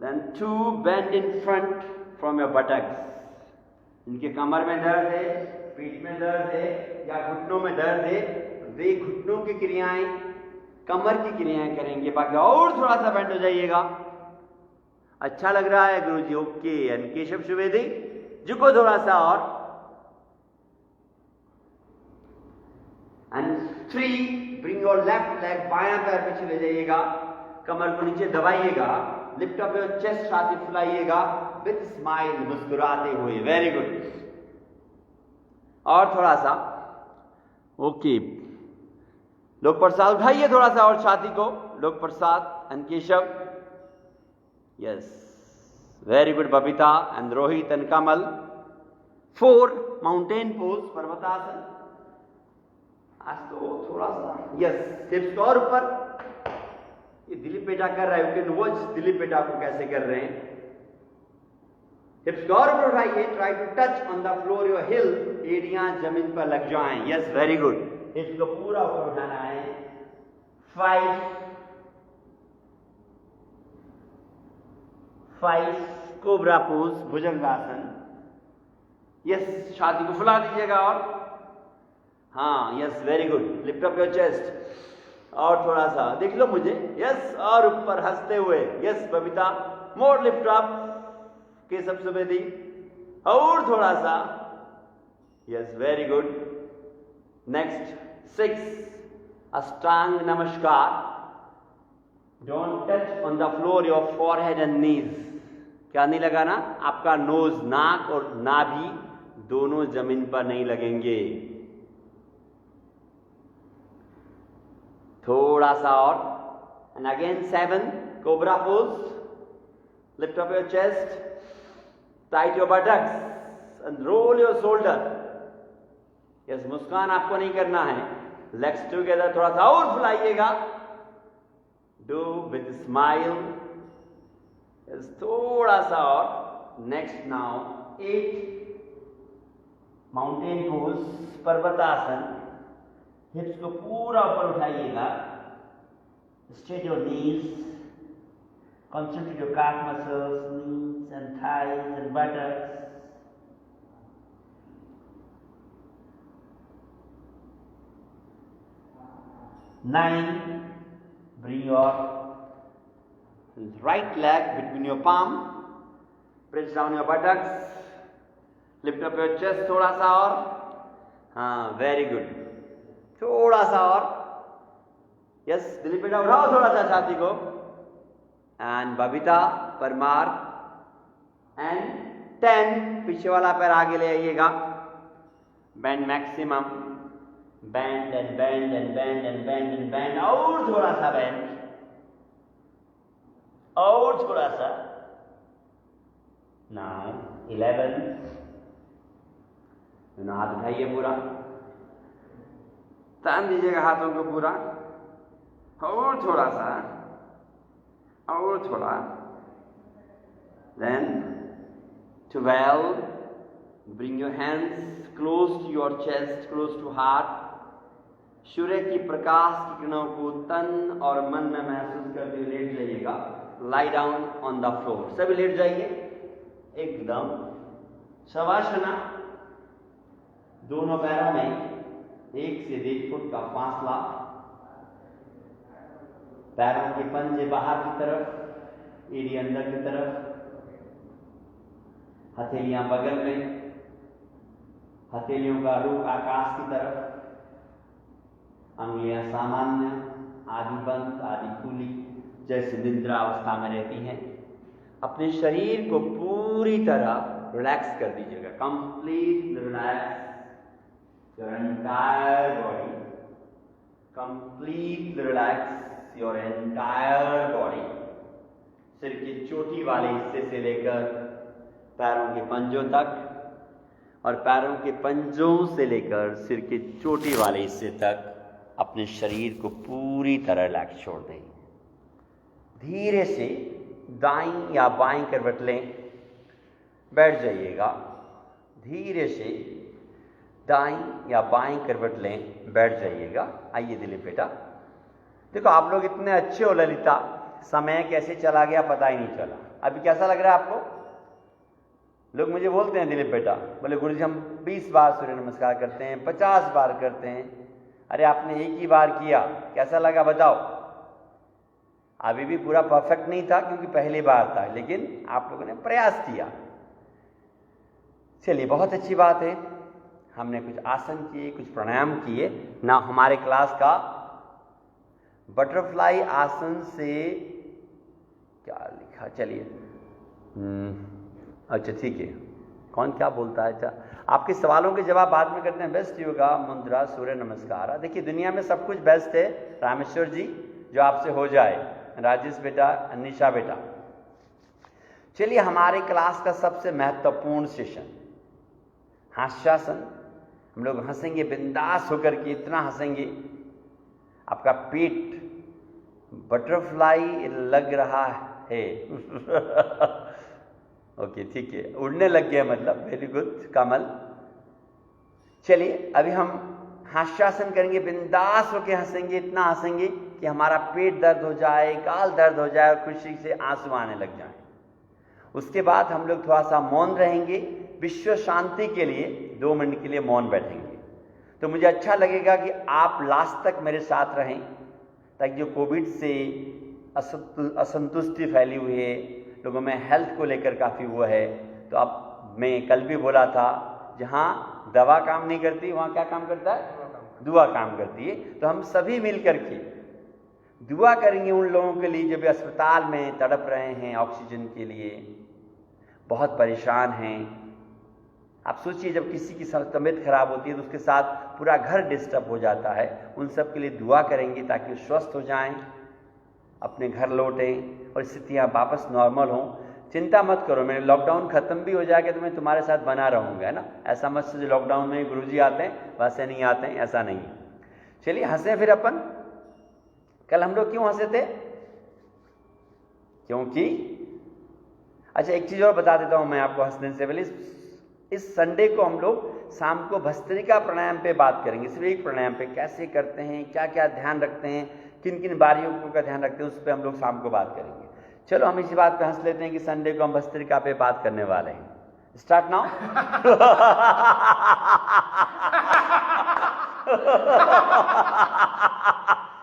then 2, bend in front from your buttocks. इनके कमर में दर्द है, पीठ में दर्द है, या घुटनों में दर्द है, वे घुटनों की क्रियाएं, कमर की क्रियाएं करेंगे। बाकी और थोड़ा सा बेंड हो जाइएगा, अच्छा लग रहा है गुरुजी, ओके। एंड केशव सुवेदी, झुको थोड़ा सा और। And 3, bring your left leg, बायां पैर पे चले जाइएगा, कमर को नीचे दबाइएगा, लिफ्ट अप योर चेस्ट, छाती फुलाइएगा विथ स्माइल, मुस्कुराते हुए। Very good. और थोड़ा सा, ओके। लोक प्रसाद उठाइए थोड़ा सा और छाती को, Lok Prasad and Keshav, yes, very good. Babita and Rohit and Kamal. 4, mountain pose, parvatasana. आज तो थोड़ा सा, यस, हिप्स और ऊपर। ये दिलीप बेटा कर रहा है, यू कैन वॉच दिलीप बेटा को कैसे कर रहे हैं। हिप्स और ऊपर उठाइए, try to touch on the floor, your heel, एड़ियां जमीन पर लग जाएं। Yes, very good. हिप्स को पूरा ऊपर उठाना है। 5, कोबरा पोज, भुजंगासन। यस, छाती को फुला दीजिएगा और, हाँ, yes, very good. Lift up your chest और थोड़ा सा, देख लो मुझे, यस, और ऊपर हंसते हुए। यस बबीता, मोर लिफ्ट अप, केशव सुवेदी, और थोड़ा सा, yes, very good. Next 6, ashtanga namaskar. Don't touch on the floor your forehead and knees. क्या नहीं लगाना? आपका नोज, नाक और नाभि दोनों जमीन पर नहीं लगेंगे। थोड़ा सा और, and again 7, cobra pose, lift up your chest, tight your buttocks and roll your shoulder. Yes, Muskan आपको नहीं करना है, लेग्स टुगेदर, थोड़ा सा और फुलाइएगा, डू विथ स्माइल। यस, थोड़ा सा और। Next now 8, mountain pose, parvatasana. Hips को पूरा ऊपर उठाइएगा, straight your knees, concentrate your calf muscles, knees and thighs and buttocks. 9, bring your right leg between your palm, press down your buttocks, lift up your chest थोड़ा सा और, हाँ, वेरी गुड। थोड़ा सा और, यस, दिलीप बेटा उठाओ थोड़ा सा छाती को, एंड बबीता परमार। एंड 10, पीछे वाला पैर आगे ले आइएगा, band maximum, band and band and band and band and band, और थोड़ा सा बैंड, और थोड़ा सा। नाउ 11, हाथ उठाइए पूरा, तान दीजिएगा हाथों को पूरा, और थोड़ा सा, और थोड़ा। Then 12, bring your hands close to your chest, close to heart. सूर्य की प्रकाश की किरणों को तन और मन में महसूस करते हुए लेट जाइएगा। Lie down on the floor. सभी लेट जाइए एकदम शवासना। दोनों पैरों में 1 से 1.5 फुट का फासला, पैरों के पंजे बाहर की तरफ, एड़ी अंदर की तरफ, हथेलियां बगल में, हथेलियों का रुख आकाश की तरफ, अंगुलियां सामान्य, आधी बंद आधी खुली, जैसे निद्रा अवस्था में रहती हैं। अपने शरीर को पूरी तरह रिलैक्स कर दीजिएगा, complete relax your entire body, complete relax your entire body. सिर की चोटी वाले हिस्से से लेकर पैरों के पंजों तक, और पैरों के पंजों से लेकर सिर के चोटी वाले हिस्से तक अपने शरीर को पूरी तरह रिलैक्स छोड़ दें। धीरे से दाईं या बाईं करवट लें, बैठ जाइएगा। धीरे से दाईं या बाईं करवट लें, बैठ जाइएगा। आइए दिलीप बेटा, देखो आप लोग इतने अच्छे हो ललिता, समय कैसे चला गया पता ही नहीं चला। अभी कैसा लग रहा है आपको? लोग मुझे बोलते हैं दिलीप बेटा, बोले गुरुजी हम 20 बार सूर्य नमस्कार करते हैं, 50 बार करते हैं। अरे आपने एक ही बार किया, कैसा लगा बताओ? अभी भी पूरा परफेक्ट नहीं था क्योंकि पहली बार था, लेकिन आप लोगों ने प्रयास किया। चलिए, बहुत अच्छी बात है। हमने कुछ आसन किए, कुछ प्राणायाम किए ना। हमारे क्लास का बटरफ्लाई आसन से क्या लिखा, चलिए अच्छा ठीक है, कौन क्या बोलता है। अच्छा, आपके सवालों के जवाब बाद में करते हैं। बेस्ट योगा मुद्रा सूर्य नमस्कार। देखिए, दुनिया में सब कुछ बेस्ट है रामेश्वर जी, जो आपसे हो जाए। राजेश बेटा, अनिशा बेटा, चलिए हमारे क्लास का सबसे महत्वपूर्ण सेशन हास्यासन। हम लोग हंसेंगे बिंदास होकर के, इतना हंसेंगे आपका पेट बटरफ्लाई लग रहा है। ओके ठीक है, उड़ने लग गया मतलब। वेरी गुड कमल। चलिए अभी हम हास्यासन करेंगे, बिंदास होकर हंसेंगे, इतना हंसेंगे कि हमारा पेट दर्द हो जाए, गाल दर्द हो जाए और खुशी से आंसू आने लग जाए। उसके बाद हम लोग थोड़ा सा मौन रहेंगे, विश्व शांति के लिए 2 मिनट के लिए मौन बैठेंगे। तो मुझे अच्छा लगेगा कि आप लास्ट तक मेरे साथ रहें, ताकि जो कोविड से असंतुष्टि फैली हुई है, लोगों में हेल्थ को लेकर काफ़ी हुआ है। तो अब मैं कल भी बोला था, जहाँ दवा काम नहीं करती वहाँ क्या काम करता है? दुआ काम करती है। तो हम सभी मिल करके दुआ करेंगे उन लोगों के लिए जो भी अस्पताल में तड़प रहे हैं, ऑक्सीजन के लिए बहुत परेशान हैं। आप सोचिए, जब किसी की तबीयत खराब होती है तो उसके साथ पूरा घर डिस्टर्ब हो जाता है। उन सब के लिए दुआ करेंगे ताकि वो स्वस्थ हो जाएं, अपने घर लौटें और स्थितियाँ वापस नॉर्मल हों। चिंता मत करो, मेरे लॉकडाउन खत्म भी हो जाएगा तो मैं तुम्हारे साथ बना रहूँगा, है ना। ऐसा मत सोचो लॉकडाउन में गुरुजी आते हैं वैसे नहीं आते हैं, ऐसा नहीं। चलिए हंसे फिर अपन। कल हम लोग क्यों हंसे थे? क्योंकि अच्छा, एक चीज़ और बता देता हूँ मैं आपको हंसने से पहले। इस संडे को हम लोग शाम को भस्त्रिका प्राणायाम पे बात करेंगे। सिर्फ एक प्राणायाम पे कैसे करते हैं, क्या क्या ध्यान रखते हैं, किन किन बारीकियों का ध्यान रखते हैं, उस पर हम लोग शाम को बात करेंगे। चलो हम इसी बात पे हंस लेते हैं कि संडे को हम भस्त्रिका पे बात करने वाले हैं। Start now.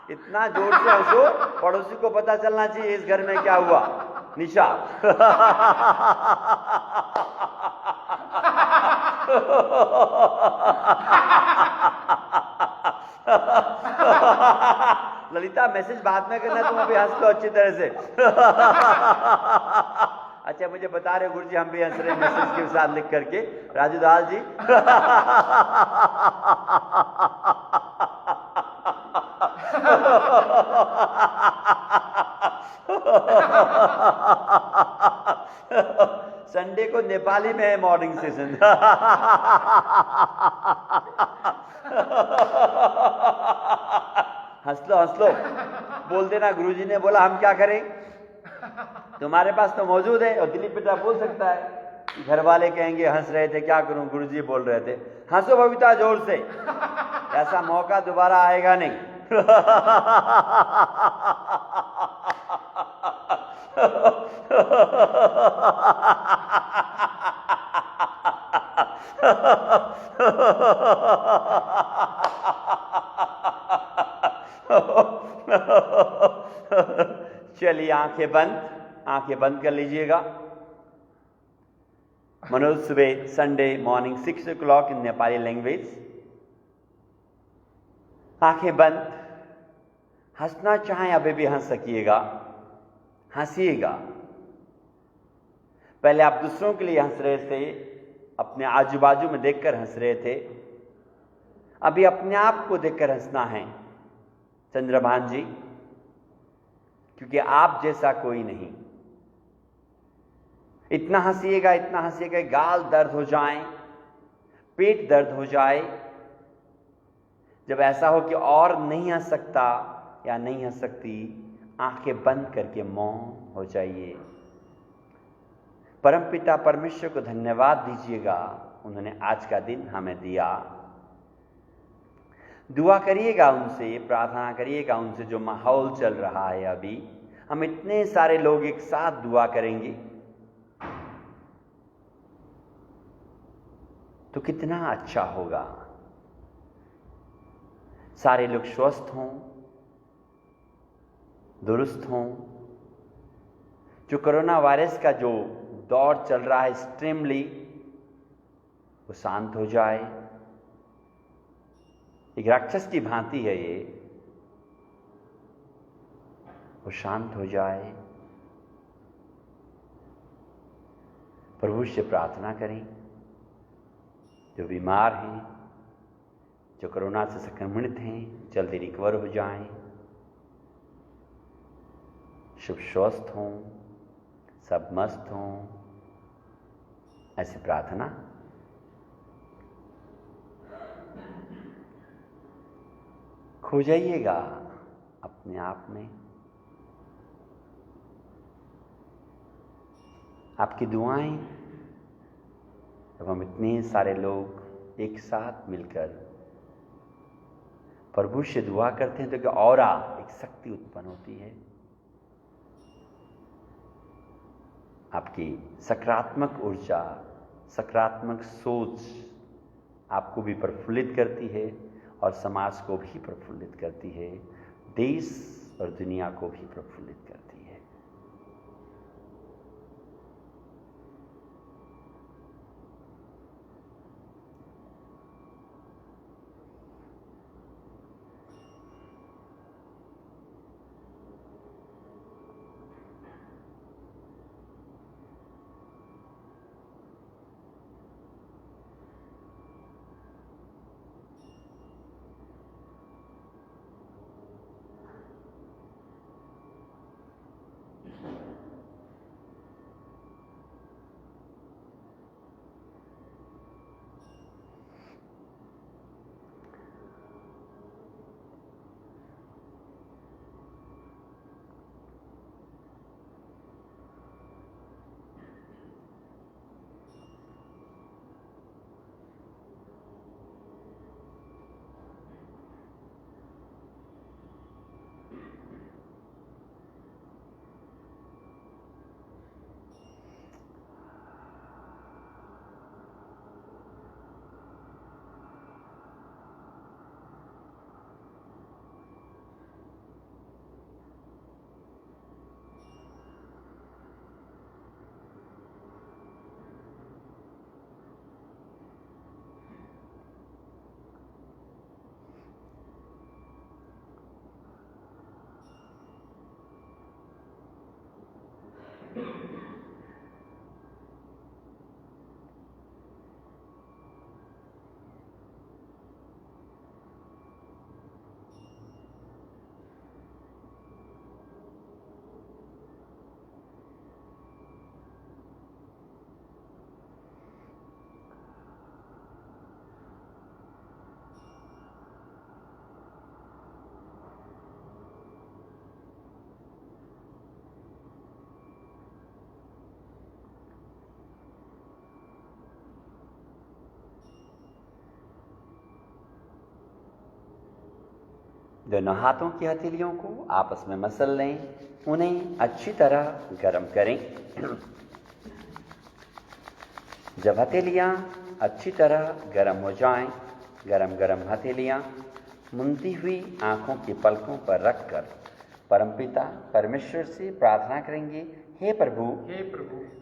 इतना जोर से हंसो पड़ोसी को पता चलना चाहिए इस घर में क्या हुआ। निशा। ललिता, मैसेज बाद में करना, तुम अभी हंस लो अच्छी तरह से। अच्छा, मुझे बता रहे गुरुजी हम भी हंस रहे मैसेज के साथ लिख करके। राजू दाल जी। संडे को नेपाली में है मॉर्निंग सेशन। हंस लो। बोल देना गुरुजी ने बोला हम क्या करें। तुम्हारे पास तो मौजूद है। और दिलीप बेटा बोल सकता है, घर वाले कहेंगे हंस रहे थे, क्या करूं, गुरुजी बोल रहे थे। हंसो बबीता जोर से, ऐसा मौका दोबारा आएगा नहीं। चलिए आंखें बंद कर लीजिएगा। मनोज सुबह संडे मॉर्निंग 6 o'clock इन नेपाली लैंग्वेज। आंखें बंद। हंसना चाहें अभी भी हंस सकिएगा, हंसिएगा। पहले आप दूसरों के लिए हंस रहे थे, अपने आजू बाजू में देखकर हंस रहे थे। अभी अपने आप को देखकर हंसना है चंद्रभान जी, क्योंकि आप जैसा कोई नहीं। इतना हंसिएगा गाल दर्द हो जाए, पेट दर्द हो जाए। जब ऐसा हो कि और नहीं हंस सकता या नहीं हंस सकती, आंखें बंद करके मौन हो जाइए। परमपिता परमेश्वर को धन्यवाद दीजिएगा, उन्होंने आज का दिन हमें दिया। दुआ करिएगा उनसे, प्रार्थना करिएगा उनसे। जो माहौल चल रहा है अभी, हम इतने सारे लोग एक साथ दुआ करेंगे तो कितना अच्छा होगा। सारे लोग स्वस्थ हों, दुरुस्त हों, जो कोरोना वायरस का जो दौर चल रहा है एक्सट्रीमली, वो शांत हो जाए। एक राक्षस की भांति है ये, वो शांत हो जाए। प्रभु से प्रार्थना करें, जो बीमार हैं, जो कोरोना से संक्रमित हैं, जल्दी रिकवर हो जाएं, शुभ स्वस्थ हों, सब मस्त हों, ऐसी प्रार्थना। खो जाइएगा अपने आप में। आपकी दुआएं, जब हम इतने सारे लोग एक साथ मिलकर प्रभु से दुआ करते हैं तो एक औरा, एक शक्ति उत्पन्न होती है। आपकी सकारात्मक ऊर्जा, सकारात्मक सोच आपको भी प्रफुल्लित करती है और समाज को भी प्रफुल्लित करती है, देश और दुनिया को भी प्रफुल्लित करती है। दोनों हाथों की हथेलियों को आपस में मसल लें, उन्हें अच्छी तरह गर्म करें। जब हथेलियां अच्छी तरह गर्म हो जाएं, गरम गरम हथेलियां मुंदी हुई आंखों की पलकों पर रखकर परमपिता परमेश्वर से प्रार्थना करेंगे, हे प्रभु,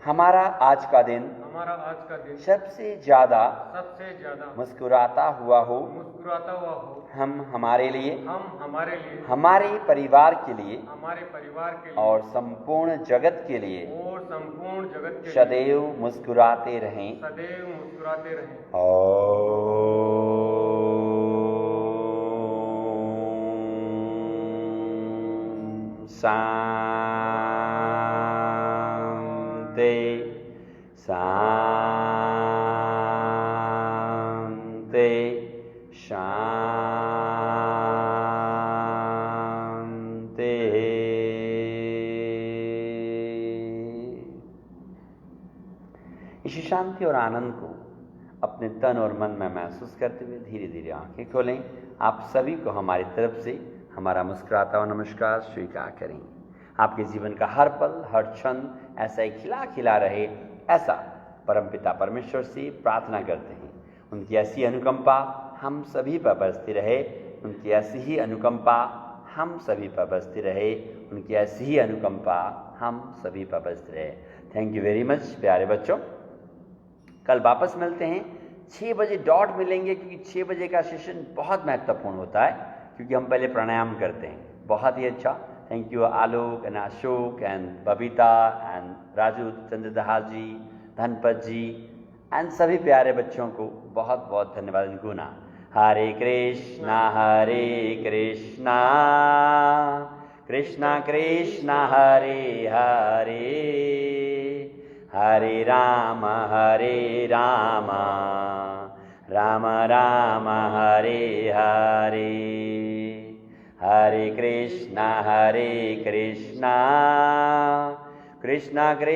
हमारा आज का दिन सबसे ज्यादा मुस्कुराता हुआ हो। हम हमारे लिए, हमारे परिवार के लिए और संपूर्ण जगत के लिए सदैव मुस्कुराते रहें। शांति शांति शांति। इसी शांति और आनंद को अपने तन और मन में महसूस करते हुए धीरे धीरे आंखें खोलें। आप सभी को हमारी तरफ से हमारा मुस्कुराता हुआ नमस्कार स्वीकार करें। आपके जीवन का हर पल, हर क्षण ऐसा ही खिला खिला रहे, ऐसा परमपिता परमेश्वर से प्रार्थना करते हैं। उनकी ऐसी अनुकंपा हम सभी पर बरसती रहे, उनकी ऐसी ही अनुकंपा हम सभी पर बसती रहे, उनकी ऐसी ही अनुकंपा हम सभी पर बसती रहे। थैंक यू वेरी मच प्यारे बच्चों। कल वापस मिलते हैं, 6 बजे डॉट मिलेंगे, क्योंकि 6 बजे का सेशन बहुत महत्वपूर्ण होता है, क्योंकि हम पहले प्राणायाम करते हैं। बहुत ही अच्छा। Thank you Alok and Ashok and Babita and Raju Chandradahal ji, Dhanpat ji and सभी प्यारे बच्चों को बहुत बहुत धन्यवाद गुना। हरे कृष्णा कृष्णा कृष्णा हरे हरे, हरे राम राम राम हरे हरे, हरे कृष्णा कृष्णा कृष्णा कृष्ण